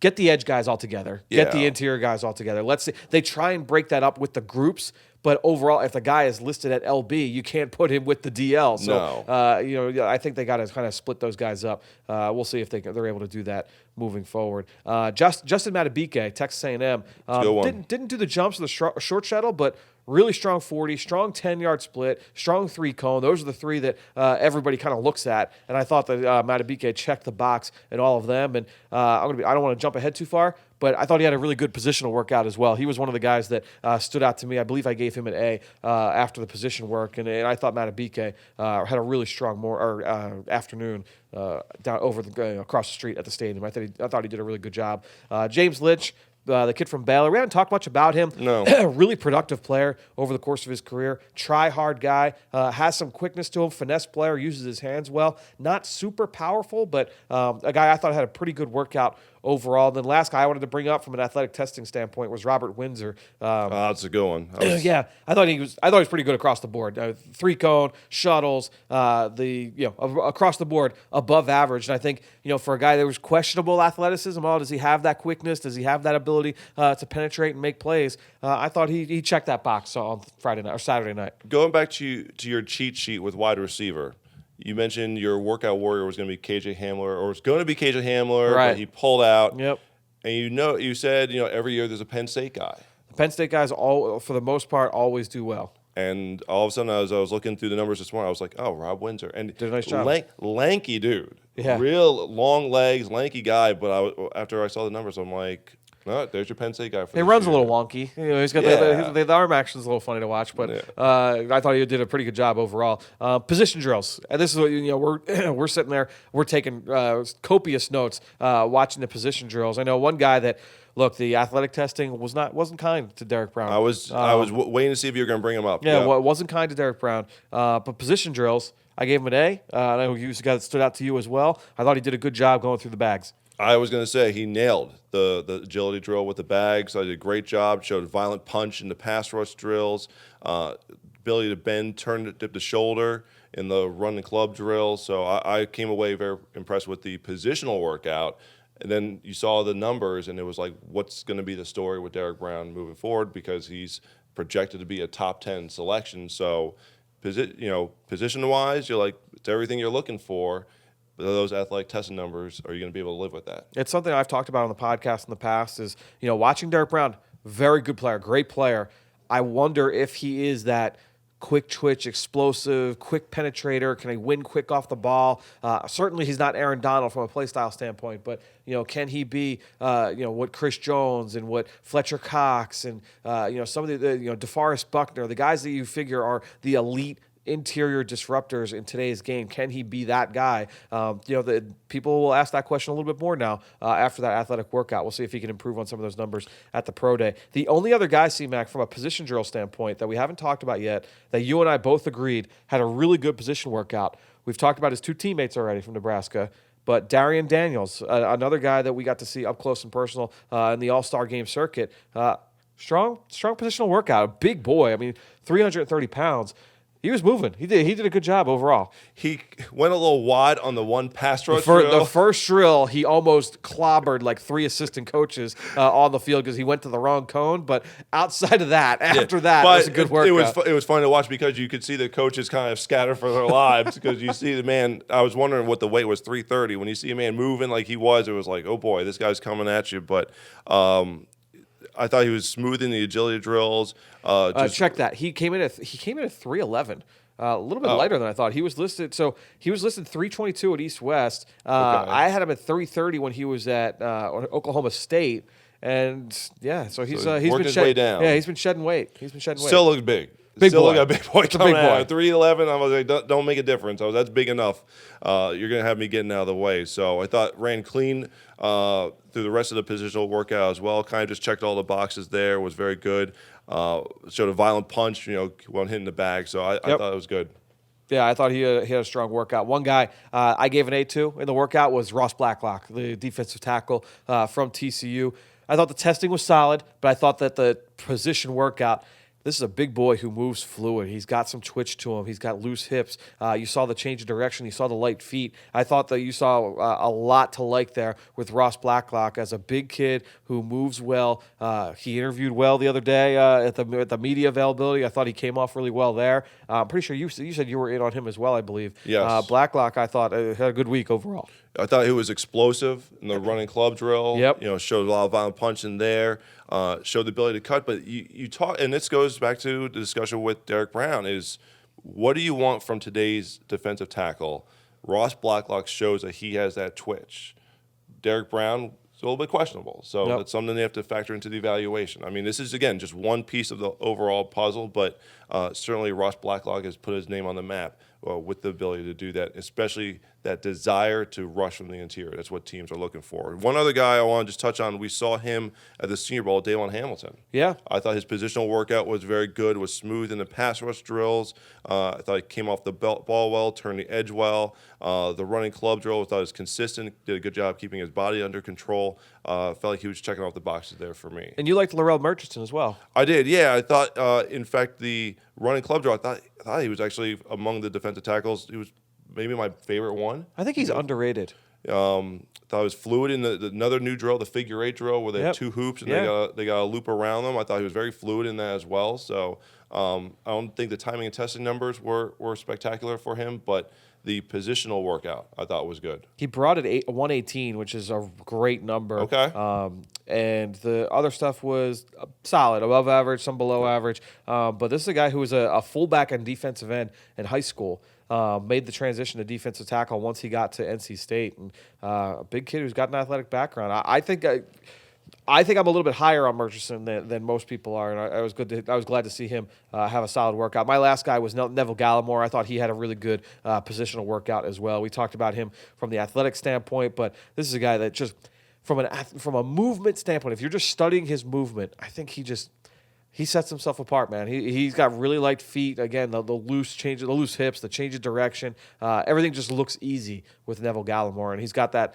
get the edge guys all together. Get the interior guys all together. Let's see. They try and break that up with the groups, but overall, if the guy is listed at LB, you can't put him with the DL. So, I think they got to kind of split those guys up. We'll see if they're able to do that moving forward. Justin Matabike, Texas A&M, didn't do the jumps of the short shuttle, but really strong 40, strong 10-yard split, strong 3-cone. Those are the three that everybody kind of looks at. And I thought that Matabike checked the box in all of them. And I don't want to jump ahead too far, but I thought he had a really good positional workout as well. He was one of the guys that stood out to me. I believe I gave him an A after the position work, and I thought Matabike had a really strong afternoon down over across the street at the stadium. I thought he did a really good job. James Lynch, the kid from Baylor. We haven't talked much about him. No. Really productive player over the course of his career. Try-hard guy. Has some quickness to him. Finesse player. Uses his hands well. Not super powerful, but a guy I thought had a pretty good workout overall. And then last guy I wanted to bring up from an athletic testing standpoint was Robert Windsor. That's a good one. Yeah, I thought he was pretty good across the board. 3-cone, shuttles, across the board above average. And I think for a guy that was questionable athleticism, does he have that quickness? Does he have that ability to penetrate and make plays? I thought he checked that box on Friday night or Saturday night. Going back to your cheat sheet with wide receiver. You mentioned your workout warrior was going to be KJ Hamler, or was going to be KJ Hamler, right. But he pulled out. Yep. And you said every year there's a Penn State guy. The Penn State guys, for the most part, always do well. And all of a sudden, as I was looking through the numbers this morning, I was like, oh, Rob Windsor. And did a nice job. Lanky dude. Yeah. Real long legs, lanky guy. But after I saw the numbers, I'm like, no, there's your Penn State guy. He runs a little wonky. He's got the arm action is a little funny to watch, but I thought he did a pretty good job overall. Position drills, and this is what we're sitting there, we're taking copious notes watching the position drills. I know one guy that. Look, the athletic testing wasn't kind to Derek Brown. I was waiting to see if you were going to bring him up. Yeah, well, it wasn't kind to Derek Brown. But position drills, I gave him an A. I know he was a guy that stood out to you as well. I thought he did a good job going through the bags. I was going to say he nailed the agility drill with the bags. I did a great job. Showed violent punch in the pass rush drills, ability to bend, turn, dip the shoulder in the run and club drill. So I came away very impressed with the positional workout. And then you saw the numbers, and it was like, what's going to be the story with Derek Brown moving forward because he's projected to be a top 10 selection. So, position-wise, you're like, it's everything you're looking for. But those athletic testing numbers, are you going to be able to live with that? It's something I've talked about on the podcast in the past is, watching Derek Brown, very good player, great player. I wonder if he is that quick twitch, explosive, quick penetrator. Can he win quick off the ball? Certainly he's not Aaron Donald from a play style standpoint, but can he be what Chris Jones and what Fletcher Cox and some of the DeForest Buckner, the guys that you figure are the elite interior disruptors in today's game. Can he be that guy? The people will ask that question a little bit more now after that athletic workout. We'll see if he can improve on some of those numbers at the pro day. The only other guy, C-Mac, from a position drill standpoint that we haven't talked about yet, that you and I both agreed had a really good position workout. We've talked about his two teammates already from Nebraska. But Darian Daniels, another guy that we got to see up close and personal in the All-Star game circuit. Strong positional workout. A big boy. 330 pounds. He was moving. He did a good job overall. He went a little wide on the one pass rush drill. The first drill, he almost clobbered like 3 assistant coaches on the field because he went to the wrong cone. But outside of that, after that, it was a good workout. It was fun to watch because you could see the coaches kind of scatter for their lives because you see the man. I was wondering what the weight was, 330. When you see a man moving like he was, it was like, oh boy, this guy's coming at you. But I thought he was smooth in the agility drills. Check that. He came in at 311. A little bit lighter than I thought. He was listed 322 at East West. I had him at 330 when he was at Oklahoma State. And so he's worked been his way down. Yeah, he's been shedding weight. Still looks big. Big Still boy. look a big boy It's a coming big boy. out. 311. I was like, don't make a difference. That's big enough. You're gonna have me getting out of the way. So I thought ran clean through the rest of the positional workout as well. Kind of just checked all the boxes there. Was very good. Showed a violent punch. One hitting the bag. So I thought it was good. Yeah, I thought he had a strong workout. One guy I gave an A2 in the workout was Ross Blacklock, the defensive tackle from TCU. I thought the testing was solid, but I thought that the position workout, this is a big boy who moves fluid. He's got some twitch to him. He's got loose hips. You saw the change of direction. You saw the light feet. I thought that you saw a lot to like there with Ross Blacklock as a big kid who moves well. He interviewed well the other day at the media availability. I thought he came off really well there. I'm pretty sure you said you were in on him as well, I believe. Yes. Blacklock, I thought, had a good week overall. I thought he was explosive in the running club drill. Yep. Showed a lot of violent punching there. Showed the ability to cut. But you talk, and this goes back to the discussion with Derek Brown, is what do you want from today's defensive tackle? Ross Blacklock shows that he has that twitch. Derek Brown is a little bit questionable. So that's something they have to factor into the evaluation. I mean, this is, again, just one piece of the overall puzzle, but certainly Ross Blacklock has put his name on the map with the ability to do that, especially that desire to rush from the interior. That's what teams are looking for. One other guy I want to just touch on, we saw him at the Senior Bowl, Daylon Hamilton. Yeah. I thought his positional workout was very good, was smooth in the pass rush drills. I thought he came off the ball well, turned the edge well. The running club drill, I thought was consistent, did a good job keeping his body under control. Felt like he was checking off the boxes there for me. And you liked Laurel Murchison as well. I did, yeah. I thought, in fact, the running club drill, I thought he was actually among the defensive tackles. He was maybe my favorite one. I think he's underrated. Thought it was fluid in another new drill, the figure 8 drill, where they have two hoops and they got a loop around them. I thought he was very fluid in that as well. So I don't think the timing and testing numbers were spectacular for him, but the positional workout I thought was good. He brought it 118, which is a great number. Okay. And the other stuff was solid, above average, some below average. But this is a guy who was a fullback and defensive end in high school. Made the transition to defensive tackle once he got to NC State, and a big kid who's got an athletic background. I think I'm a little bit higher on Murchison than most people are, and I was glad to see him have a solid workout. My last guy was Neville Gallimore. I thought he had a really good positional workout as well. We talked about him from the athletic standpoint, but this is a guy that just from a movement standpoint, if you're just studying his movement, I think he sets himself apart, man. He's got really light feet. Again, the loose hips, the change of direction. Everything just looks easy with Neville Gallimore, and he's got that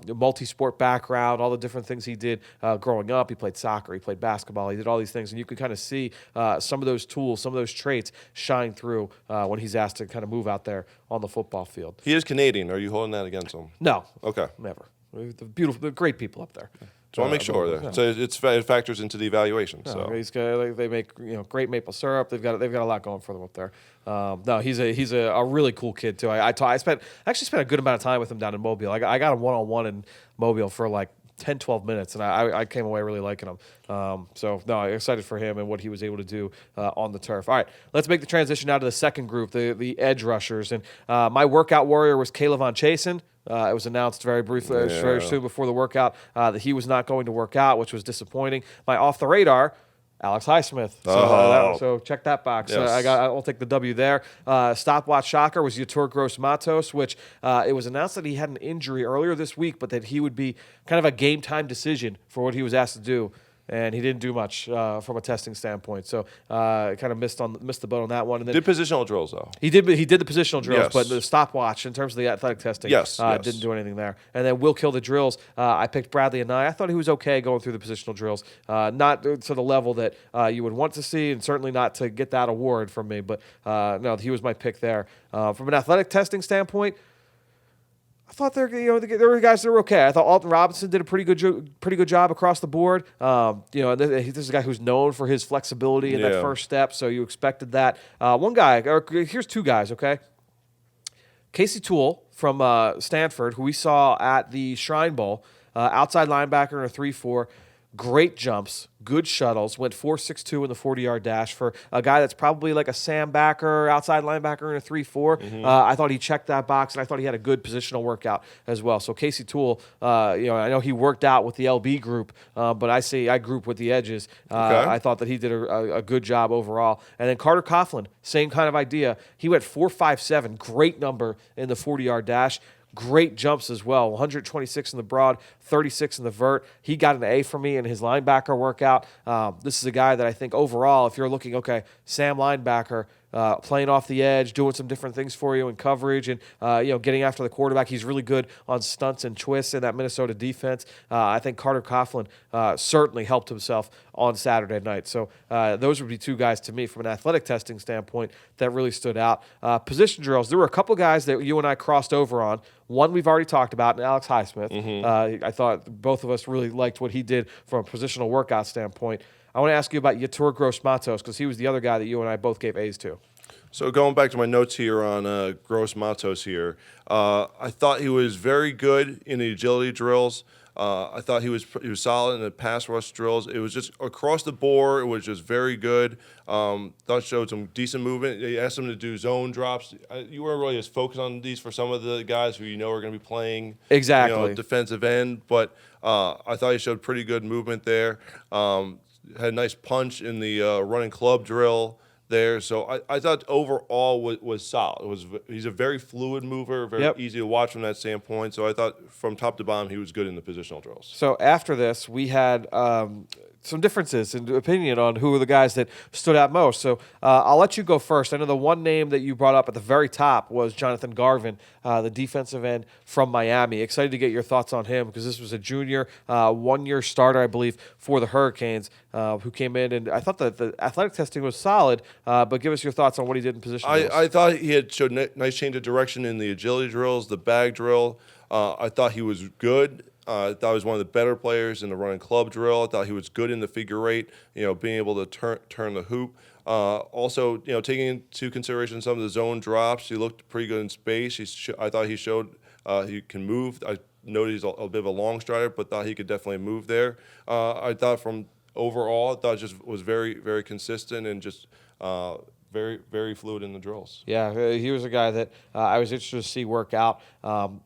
multi-sport background, all the different things he did growing up. He played soccer, he played basketball, he did all these things, and you can kind of see some of those tools, some of those traits shine through when he's asked to kind of move out there on the football field. He is Canadian. Are you holding that against him? No. Okay. Never. They're great people up there. So I want to make sure that so it factors into the evaluation. So they make great maple syrup. They've got a lot going for them up there. No, he's a really cool kid too. I spent a good amount of time with him down in Mobile. I got him one-on-one in Mobile for like 10, 12 minutes, and I came away really liking him. So no, I'm excited for him and what he was able to do on the turf. All right, let's make the transition now to the second group, the edge rushers. And my workout warrior was Caleb Von Chasen. It was announced very briefly, very soon before the workout, that he was not going to work out, which was disappointing. My off the radar, Alex Highsmith. So check that box. Yes. I'll take the W there. Stopwatch shocker was Yatur Gross-Matos, which it was announced that he had an injury earlier this week, but that he would be kind of a game time decision for what he was asked to do. And he didn't do much from a testing standpoint, so kind of missed the boat on that one. And then did positional drills though? He did the positional drills, Yes. but the stopwatch in terms of the athletic testing, yes. Didn't do anything there. And then Will Kill the drills. I picked Bradley and I thought he was okay going through the positional drills, not to the level that you would want to see, and certainly not to get that award from me. But no, he was my pick there. From an athletic testing standpoint, I thought there were guys that were okay. I thought Alton Robinson did a pretty good job across the board. This is a guy who's known for his flexibility in that first step, so you expected that. Here's two guys, okay? Casey Toole from Stanford, who we saw at the Shrine Bowl, outside linebacker in a 3-4. great jumps, good shuttles, went 4.62 in the 40-yard dash for a guy that's probably like a Sam backer, outside linebacker in a 3-4. I thought he checked that box, and I thought he had a good positional workout as well. So Casey Toole, I know he worked out with the LB group, but I group with the edges. I thought that he did a good job overall. And then Carter Coughlin, same kind of idea. He went 4.57, great number in the 40-yard dash. Great jumps as well, 126 in the broad, 36 in the vert. He got an A for me in his linebacker workout. This is a guy that I think overall, if you're looking, okay, Sam linebacker, playing off the edge, doing some different things for you in coverage and, getting after the quarterback. He's really good on stunts and twists in that Minnesota defense. I think Carter Coughlin certainly helped himself on Saturday night. So those would be two guys to me from an athletic testing standpoint that really stood out. Position drills, there were a couple guys that you and I crossed over on. One we've already talked about, and Alex Highsmith. I thought both of us really liked what he did from a positional workout standpoint. I want to ask you about Yetur Gross-Matos because he was the other guy that you and I both gave A's to. So going back to my notes here on Gross-Matos here, I thought he was very good in the agility drills. I thought he was solid in the pass rush drills. It was just across the board. It was just very good. Thought showed some decent movement. They asked him to do zone drops. You weren't really as focused on these for some of the guys who are going to be playing defensive end, but I thought he showed pretty good movement there. Had a nice punch in the running club drill there. So I thought overall was solid. He's a very fluid mover, very easy to watch from that standpoint. So I thought from top to bottom he was good in the positional drills. So after this, we had some differences in opinion on who were the guys that stood out most. So I'll let you go first. I know the one name that you brought up at the very top was Jonathan Garvin, the defensive end from Miami. Excited to get your thoughts on him because this was a junior, one-year starter, I believe, for the Hurricanes who came in. And I thought that the athletic testing was solid, but give us your thoughts on what he did in position drills. I thought he had showed nice change of direction in the agility drills, the bag drill. I thought he was good. I thought he was one of the better players in the running club drill. I thought he was good in the figure eight, being able to turn the hoop. Also, taking into consideration some of the zone drops, he looked pretty good in space. I thought he showed he can move. I noted he's a bit of a long strider, but thought he could definitely move there. I thought from overall, I thought it just was very, very consistent and just very, very fluid in the drills. Yeah, he was a guy that I was interested to see work out.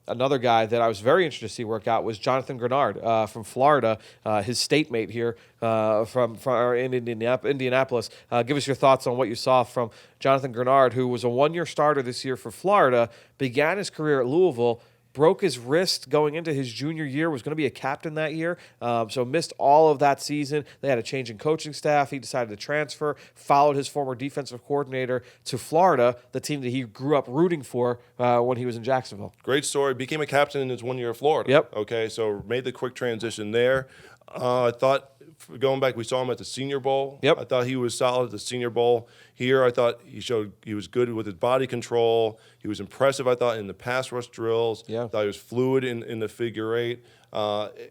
Another guy that I was very interested to see work out was Jonathan Grenard from Florida, his state mate here from in Indianapolis. Give us your thoughts on what you saw from Jonathan Grenard, who was a one-year starter this year for Florida, began his career at Louisville, broke his wrist going into his junior year, was going to be a captain that year, so missed all of that season. They had a change in coaching staff. He decided to transfer, followed his former defensive coordinator to Florida, the team that he grew up rooting for when he was in Jacksonville. Great story. Became a captain in his 1 year of Florida. Yep. Okay, so made the quick transition there. I thought going back, we saw him at the Senior Bowl. Yep. I thought he was solid at the Senior Bowl. Here, I thought he was good with his body control. He was impressive, I thought, in the pass rush drills. Yeah. I thought he was fluid in the figure eight.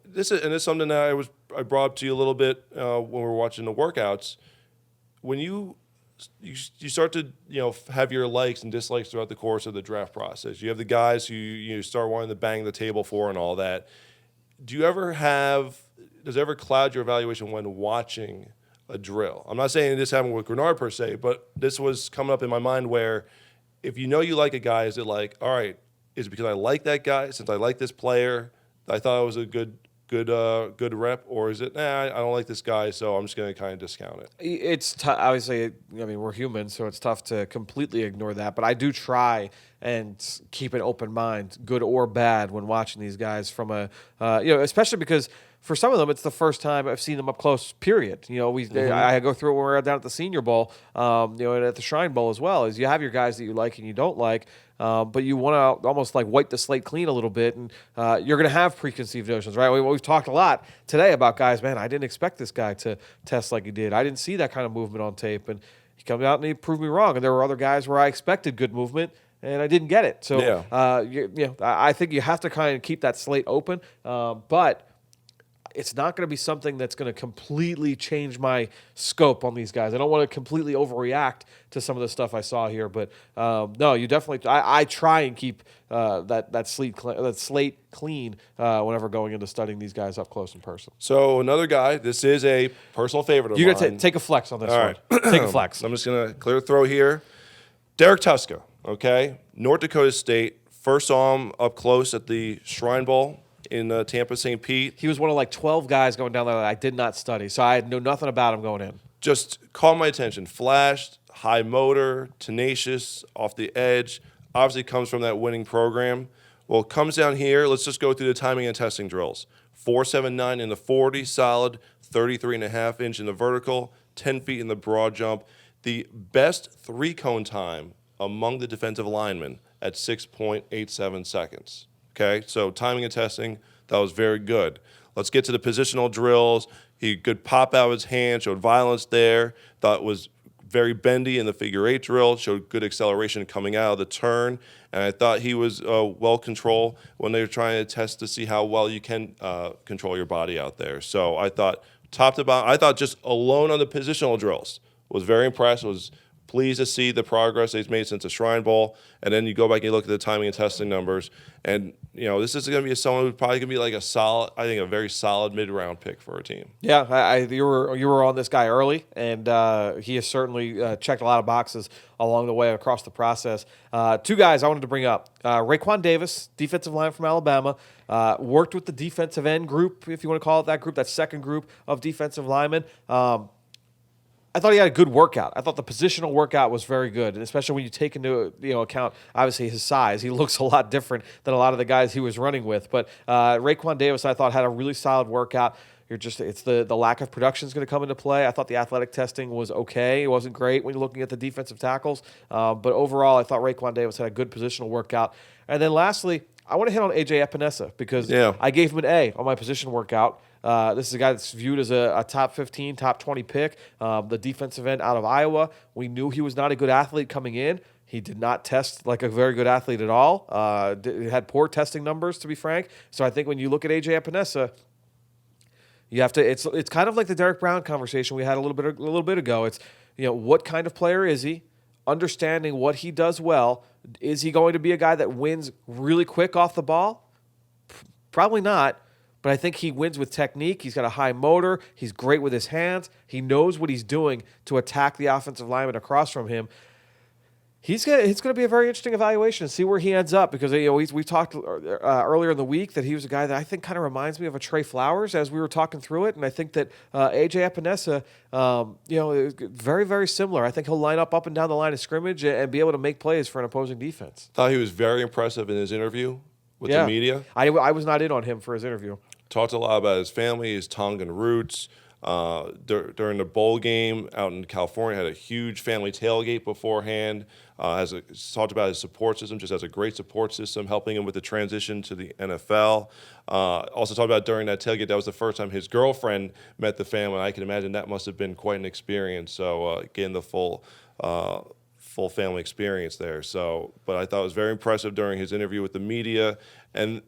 This is something that I brought up to you a little bit when we were watching the workouts. When you start to have your likes and dislikes throughout the course of the draft process. You have the guys who you start wanting to bang the table for and all that. Does it ever cloud your evaluation when watching a drill? I'm not saying this happened with Grenard per se, but this was coming up in my mind where if you like a guy, is it like, all right, is it because I like that guy, since I like this player, I thought it was a good rep, or is it, I don't like this guy, so I'm just going to kind of discount it? It's obviously, we're human, so it's tough to completely ignore that, but I do try and keep an open mind, good or bad, when watching these guys from especially because for some of them, it's the first time I've seen them up close, period. I go through it when we're down at the Senior Bowl, and at the Shrine Bowl as well, is you have your guys that you like and you don't like, but you want to almost like wipe the slate clean a little bit, and you're going to have preconceived notions, right? We've talked a lot today about guys, man, I didn't expect this guy to test like he did. I didn't see that kind of movement on tape, and he comes out and he proved me wrong. And there were other guys where I expected good movement, and I didn't get it. So, I think you have to kind of keep that slate open, but it's not going to be something that's going to completely change my scope on these guys. I don't want to completely overreact to some of the stuff I saw here, but no, you definitely. I try and keep that slate clean whenever going into studying these guys up close in person. So another guy. This is a personal favorite of You're mine. going to take a flex on this All one. right. Take a flex. I'm just going to clear the throw here. Derek Tuska, okay? North Dakota State. First saw him up close at the Shrine Bowl in Tampa, St. Pete. He was one of like 12 guys going down there that I did not study, so I knew nothing about him going in. Just caught my attention. Flashed, high motor, tenacious, off the edge. Obviously comes from that winning program. Well, it comes down here. Let's just go through the timing and testing drills. 4.79 in the 40, solid. 33.5 inch in the vertical. 10 feet in the broad jump. The best three-cone time among the defensive linemen at 6.87 seconds. Okay, so timing and testing, that was very good. Let's get to the positional drills. He could pop out his hand, showed violence there. Thought it was very bendy in the figure 8 drill, showed good acceleration coming out of the turn. And I thought he was well controlled when they were trying to test to see how well you can control your body out there. So I thought top to bottom, I thought just alone on the positional drills was very impressed, was pleased to see the progress they've made since the Shrine Bowl. And then you go back and you look at the timing and testing numbers. And, you know, this is going to be someone who's probably going to be like a solid, I think a very solid mid-round pick for a team. Yeah, you were on this guy early, and he has certainly checked a lot of boxes along the way across the process. Two guys I wanted to bring up. Raekwon Davis, defensive line from Alabama, worked with the defensive end group, if you want to call it that group, that second group of defensive linemen. I thought he had a good workout. I thought the positional workout was very good, and especially when you take into account, obviously, his size. He looks a lot different than a lot of the guys he was running with. But Raekwon Davis, I thought, had a really solid workout. It's the lack of production is going to come into play. I thought the athletic testing was okay. It wasn't great when you're looking at the defensive tackles. But overall, I thought Raekwon Davis had a good positional workout. And then lastly, I want to hit on A.J. Epinesa because I gave him an A on my position workout. This is a guy that's viewed as a top 15, top 20 pick, the defensive end out of Iowa. We knew he was not a good athlete coming in. He did not test like a very good athlete at all. Had poor testing numbers, to be frank. So I think when you look at A.J. Epinesa, you have to. It's kind of like the Derek Brown conversation we had a little bit ago. It's what kind of player is he? Understanding what he does well. Is he going to be a guy that wins really quick off the ball? Probably not. But I think he wins with technique. He's got a high motor. He's great with his hands. He knows what he's doing to attack the offensive lineman across from him. It's going to be a very interesting evaluation and see where he ends up because we talked earlier in the week that he was a guy that I think kind of reminds me of a Trey Flowers as we were talking through it, and I think that A.J. Epinesa, very, very similar. I think he'll line up and down the line of scrimmage and be able to make plays for an opposing defense. Thought he was very impressive in his interview with the media. I was not in on him for his interview. Talked a lot about his family, his Tongan roots. During the bowl game out in California, had a huge family tailgate beforehand. Talked about his support system, just has a great support system, helping him with the transition to the NFL. Also talked about during that tailgate, that was the first time his girlfriend met the family. I can imagine that must have been quite an experience. So getting the full family experience there. So, but I thought it was very impressive during his interview with the media. And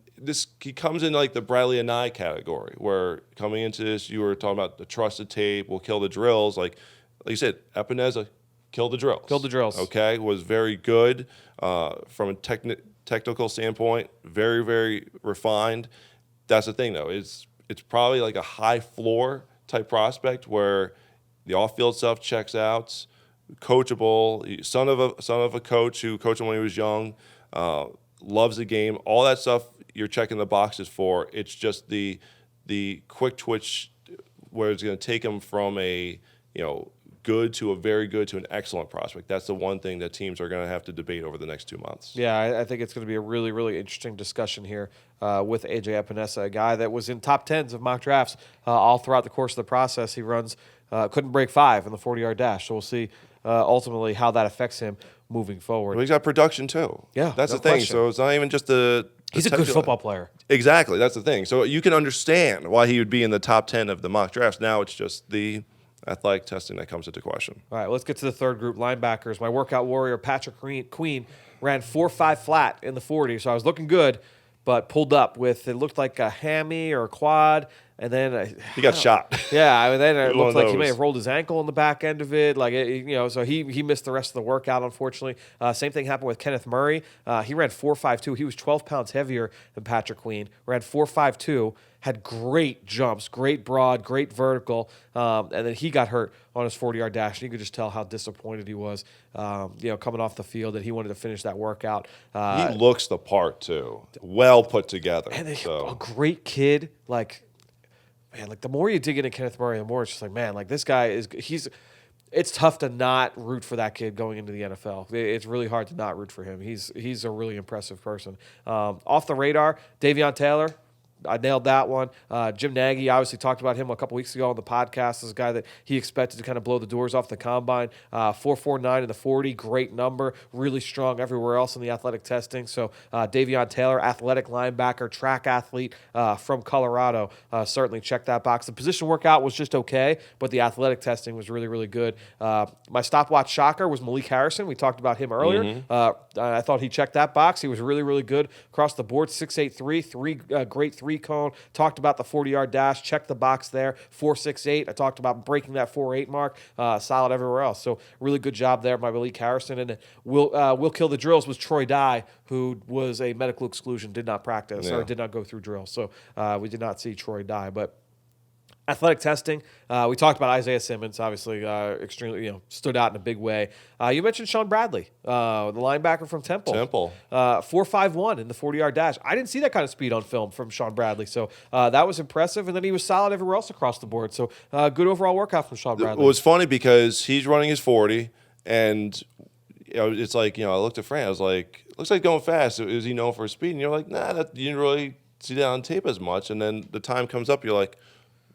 he comes in like the Bradley Anae category, where coming into this, you were talking about the trusted tape, will kill the drills. Like you said, Epinesa killed the drills. Killed the drills. Okay, was very good from a technical standpoint, very, very refined. That's the thing, though. It's probably like a high floor type prospect where the off-field stuff checks out, coachable, son of a coach who coached him when he was young, loves the game, all that stuff you're checking the boxes for. It's just the quick twitch where it's going to take him from a good to a very good to an excellent prospect. That's the one thing that teams are going to have to debate over the next 2 months. Yeah, I think it's going to be a really, really interesting discussion here with A.J. Epinesa, a guy that was in top 10s of mock drafts all throughout the course of the process. He couldn't break 5 in the 40-yard dash, so we'll see ultimately how that affects him moving forward. Well, he's got production too. Yeah, that's no the thing. question. So it's not even just he's a good football player. Exactly, that's the thing. So you can understand why he would be in the top 10 of the mock drafts. Now it's just the athletic testing that comes into question. All right, let's get to the third group, linebackers. My workout warrior, Patrick Queen, ran 4.5 flat in the 40, so I was looking good, but pulled up with, it looked like a hammy or a quad. And then He got shot. Yeah, and then it One looked of like he may those. have rolled his ankle on the back end of it. So he missed the rest of the workout, unfortunately. Same thing happened with Kenneth Murray. He ran 4.52. He was 12 pounds heavier than Patrick Queen. Ran 4.52. Had great jumps, great broad, great vertical, and then he got hurt on his 40-yard dash. And you could just tell how disappointed he was, coming off the field, that he wanted to finish that workout. He looks the part too, well put together. And so. a great kid, the more you dig into Kenneth Murray, the more it's just like, man, this guy it's tough to not root for that kid going into the NFL. It's really hard to not root for him. He's a really impressive person. Off the radar, Davion Taylor. I nailed that one. Jim Nagy, obviously talked about him a couple weeks ago on the podcast as a guy that he expected to kind of blow the doors off the combine. 4.49 in the 40, great number, really strong everywhere else in the athletic testing. So Davion Taylor, athletic linebacker, track athlete from Colorado, certainly check that box. The position workout was just okay, but the athletic testing was really, really good. My stopwatch shocker was Malik Harrison. We talked about him earlier. I thought he checked that box. He was really, really good across the board. 6.83, great three-cone. Talked about the 40-yard dash. Checked the box there. 4.68. I talked about breaking that 4.8 mark. Solid everywhere else. So really good job there by Malik Harrison. And will kill the drills was Troy Dye, who was a medical exclusion, did not practice or did not go through drills. So we did not see Troy Dye. But athletic testing, we talked about Isaiah Simmons, obviously extremely, stood out in a big way. You mentioned Sean Bradley, the linebacker from Temple. 4.51 in the 40-yard dash. I didn't see that kind of speed on film from Sean Bradley, so that was impressive. And then he was solid everywhere else across the board. So good overall workout from Sean Bradley. It was funny because he's running his 40, and it's like, I looked at Fran. I was like, looks like going fast. Is he known for his speed? And you're like, nah, you didn't really see that on tape as much. And then the time comes up, you're like,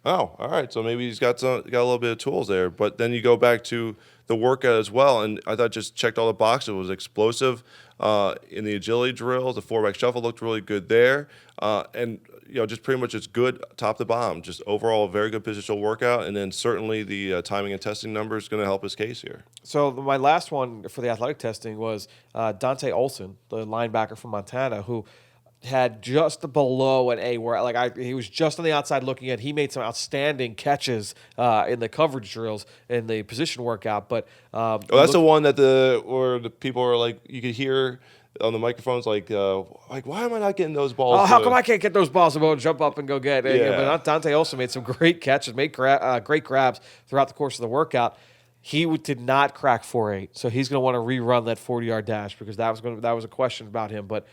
oh, all right. So maybe he's got a little bit of tools there. But then you go back to the workout as well, and I thought just checked all the boxes. It was explosive in the agility drills. The 4-back shuffle looked really good there, and just pretty much it's good top to bottom. Just overall, a very good positional workout, and then certainly the timing and testing number is going to help his case here. So my last one for the athletic testing was Dante Olson, the linebacker from Montana, who had just below an A, where he was just on the outside looking in. He made some outstanding catches in the coverage drills in the position workout. But that's the one that where the people are like, you could hear on the microphones like why am I not getting those balls? Oh, how come I can't get those balls? I'm going to jump up and go get it. Yeah. But Dante also made some great catches, made great grabs throughout the course of the workout. He did not crack 4.8, so he's going to want to rerun that 40-yard dash because that was a question about him. But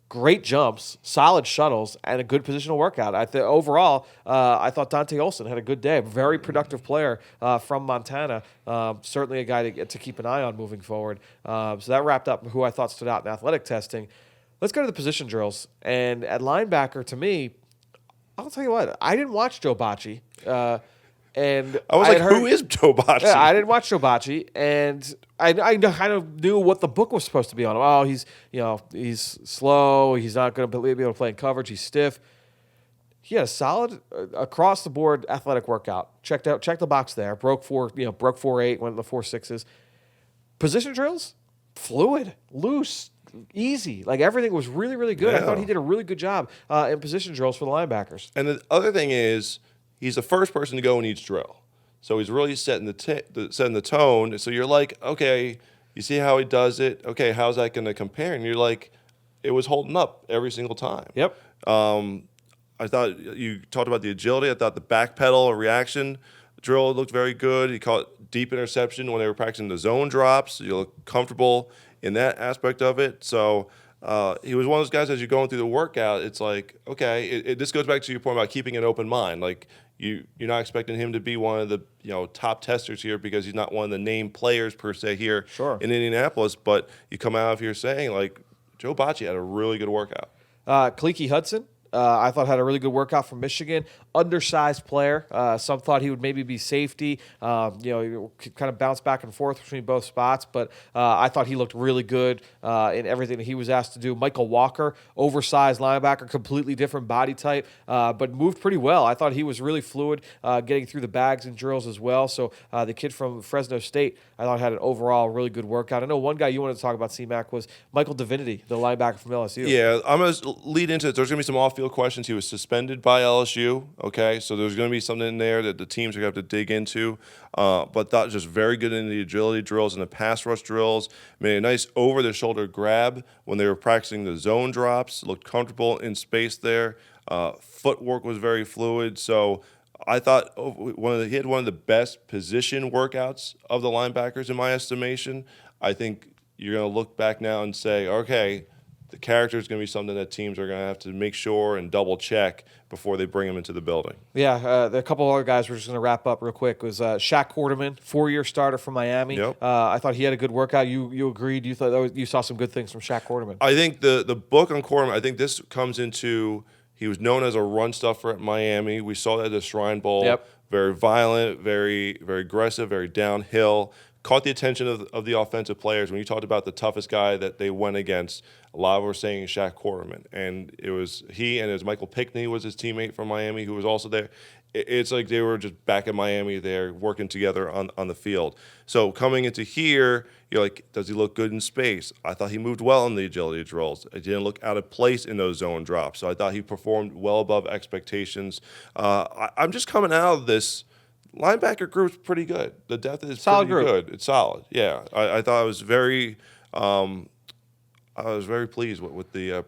great jumps, solid shuttles, and a good positional workout. Overall, I thought Dante Olson had a good day. A very productive player from Montana. Certainly a guy to keep an eye on moving forward. So that wrapped up who I thought stood out in athletic testing. Let's go to the position drills. And at linebacker, to me, I'll tell you what, I didn't watch Joe Bacci. And I was who is Joe Bacci? Yeah, I didn't watch Joe Bacci, and I kind of knew what the book was supposed to be on him. Oh, he's slow. He's not going to be able to play in coverage. He's stiff. He had a solid across the board athletic workout. Checked the box there. Broke 4.8. Went to the 4.6s. Position drills, fluid, loose, easy. Everything was really, really good. Yeah. I thought he did a really good job in position drills for the linebackers. And the other thing is, he's the first person to go in each drill. So he's really setting the tone. So you're like, okay, you see how he does it. Okay, how's that going to compare? And you're like, it was holding up every single time. Yep. I thought you talked about the agility. I thought the back pedal or reaction drill looked very good. He caught deep interception when they were practicing the zone drops. You look comfortable in that aspect of it. So he was one of those guys, as you're going through the workout, it's like, okay, this goes back to your point about keeping an open mind. You're not expecting him to be one of the top testers here because he's not one of the named players per se here in Indianapolis. But you come out of here saying, Joe Bacci had a really good workout. Khaleke Hudson, I thought had a really good workout from Michigan. Undersized player. Some thought he would maybe be safety. He could kind of bounce back and forth between both spots, but I thought he looked really good in everything that he was asked to do. Michael Walker, oversized linebacker, completely different body type, but moved pretty well. I thought he was really fluid, getting through the bags and drills as well. So the kid from Fresno State, I thought had an overall really good workout. I know one guy you wanted to talk about, C-Mac, was Michael Divinity, the linebacker from LSU. Yeah, I'm going to lead into it. There's going to be some off-field legal questions. He was suspended by LSU. Okay, so there's going to be something in there that the teams are going to have to dig into. But thought just very good in the agility drills and the pass rush drills. Made a nice over-the-shoulder grab when they were practicing the zone drops. Looked comfortable in space there. Footwork was very fluid. So I thought he had one of the best position workouts of the linebackers in my estimation. I think you're going to look back now and say, okay, the character is going to be something that teams are going to have to make sure and double check before they bring him into the building. Yeah, a couple other guys we're just going to wrap up real quick was Shaq Quarterman, 4-year starter from Miami. Yep. I thought he had a good workout. You agreed. You thought you saw some good things from Shaq Quarterman. I think the book on Quarterman, I think this comes into he was known as a run stuffer at Miami. We saw that at the Shrine Bowl. Yep. Very violent, very very aggressive, very downhill. Caught the attention of the offensive players. When you talked about the toughest guy that they went against, a lot were saying Shaq Quarterman. And it was he and it was Michael Pickney was his teammate from Miami who was also there. It's like they were just back in Miami there working together on the field. So coming into here, you're like, does he look good in space? I thought he moved well in the agility drills. It didn't look out of place in those zone drops. So I thought he performed well above expectations. I'm just coming out of this. Linebacker group's pretty good. The depth is Solid pretty group. good. It's solid. Yeah, I thought I was very pleased with the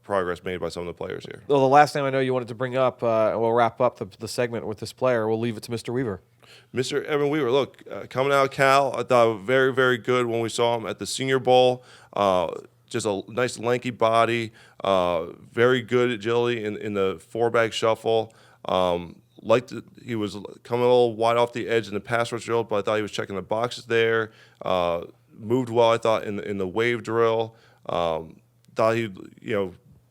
progress made by some of the players here. Well, the last name I know you wanted to bring up, and we'll wrap up the segment with this player. We'll leave it to Mr. Weaver. Mr. Evan Weaver, look, coming out of Cal, I thought very, very good when we saw him at the Senior Bowl. Just a nice lanky body, very good agility in the 4-bag shuffle. He was coming a little wide off the edge in the pass rush drill, but I thought he was checking the boxes there. Moved well, I thought, in the wave drill. Thought he,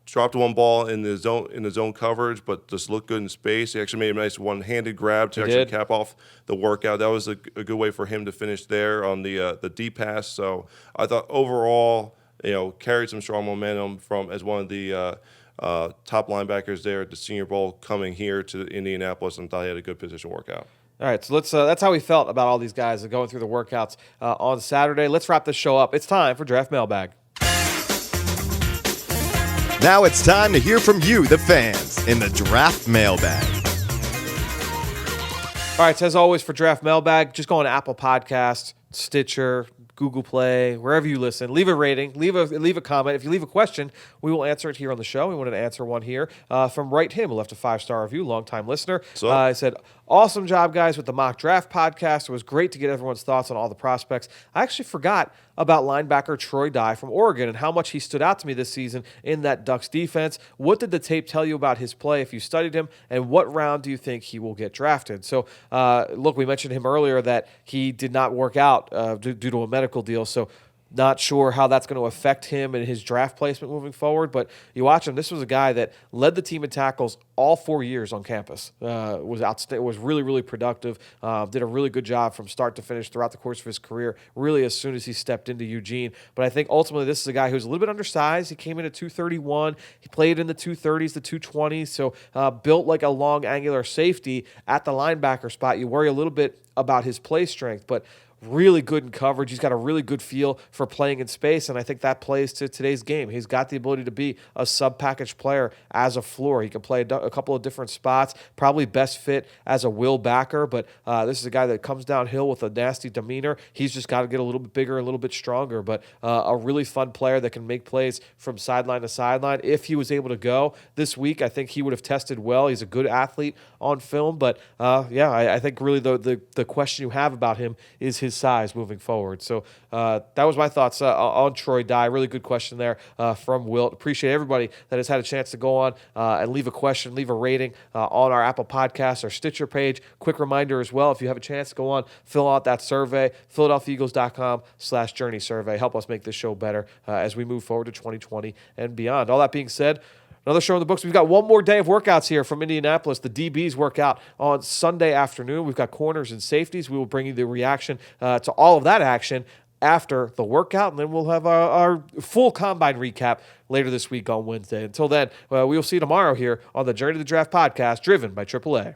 dropped one ball in the zone coverage, but just looked good in space. He actually made a nice one-handed grab to actually cap off the workout. That was a good way for him to finish there on the deep pass. So I thought overall, carried some strong momentum as one of the top linebackers there at the Senior Bowl coming here to Indianapolis, and thought he had a good position workout. All right, so that's how we felt about all these guys going through the workouts on Saturday. Let's wrap this show up. It's time for Draft Mailbag. Now it's time to hear from you, the fans, in the Draft Mailbag. All right, so as always for Draft Mailbag, just go on Apple Podcasts, Stitcher, Google Play, wherever you listen. Leave a rating, leave a comment. If you leave a question, we will answer it here on the show. We wanted to answer one here from Write Him, who left a 5-star review, longtime listener. I said, awesome job, guys, with the Mock Draft podcast. It was great to get everyone's thoughts on all the prospects. I actually forgot about linebacker Troy Dye from Oregon and how much he stood out to me this season in that Ducks defense. What did the tape tell you about his play if you studied him, and what round do you think he will get drafted? So, look, we mentioned him earlier that he did not work out due to a medical deal, so not sure how that's going to affect him and his draft placement moving forward, but you watch him. This was a guy that led the team in tackles all 4 years on campus. Was really, really productive. Did a really good job from start to finish throughout the course of his career, really as soon as he stepped into Eugene. But I think ultimately this is a guy who's a little bit undersized. He came in at 231. He played in the 230s, the 220s, so built like a long angular safety at the linebacker spot. You worry a little bit about his play strength, but really good in coverage. He's got a really good feel for playing in space, and I think that plays to today's game. He's got the ability to be a sub-package player as a floor. He can play a couple of different spots, probably best fit as a will backer, but this is a guy that comes downhill with a nasty demeanor. He's just got to get a little bit bigger, a little bit stronger, but a really fun player that can make plays from sideline to sideline. If he was able to go this week, I think he would have tested well. He's a good athlete on film, but I think really the question you have about him is his size moving forward. So that was my thoughts on Troy Dye. Really good question there from Wilt. Appreciate everybody that has had a chance to go on and leave a question, leave a rating on our Apple Podcasts or Stitcher page. Quick reminder as well, if you have a chance, go on, fill out that survey, philadelphiaeagles.com/journey survey. Help us make this show better as we move forward to 2020 and beyond. All that being said, another show in the books. We've got one more day of workouts here from Indianapolis. The DBs work out on Sunday afternoon. We've got corners and safeties. We will bring you the reaction to all of that action after the workout, and then we'll have our full combine recap later this week on Wednesday. Until then, we will see you tomorrow here on the Journey to the Draft podcast, driven by AAA.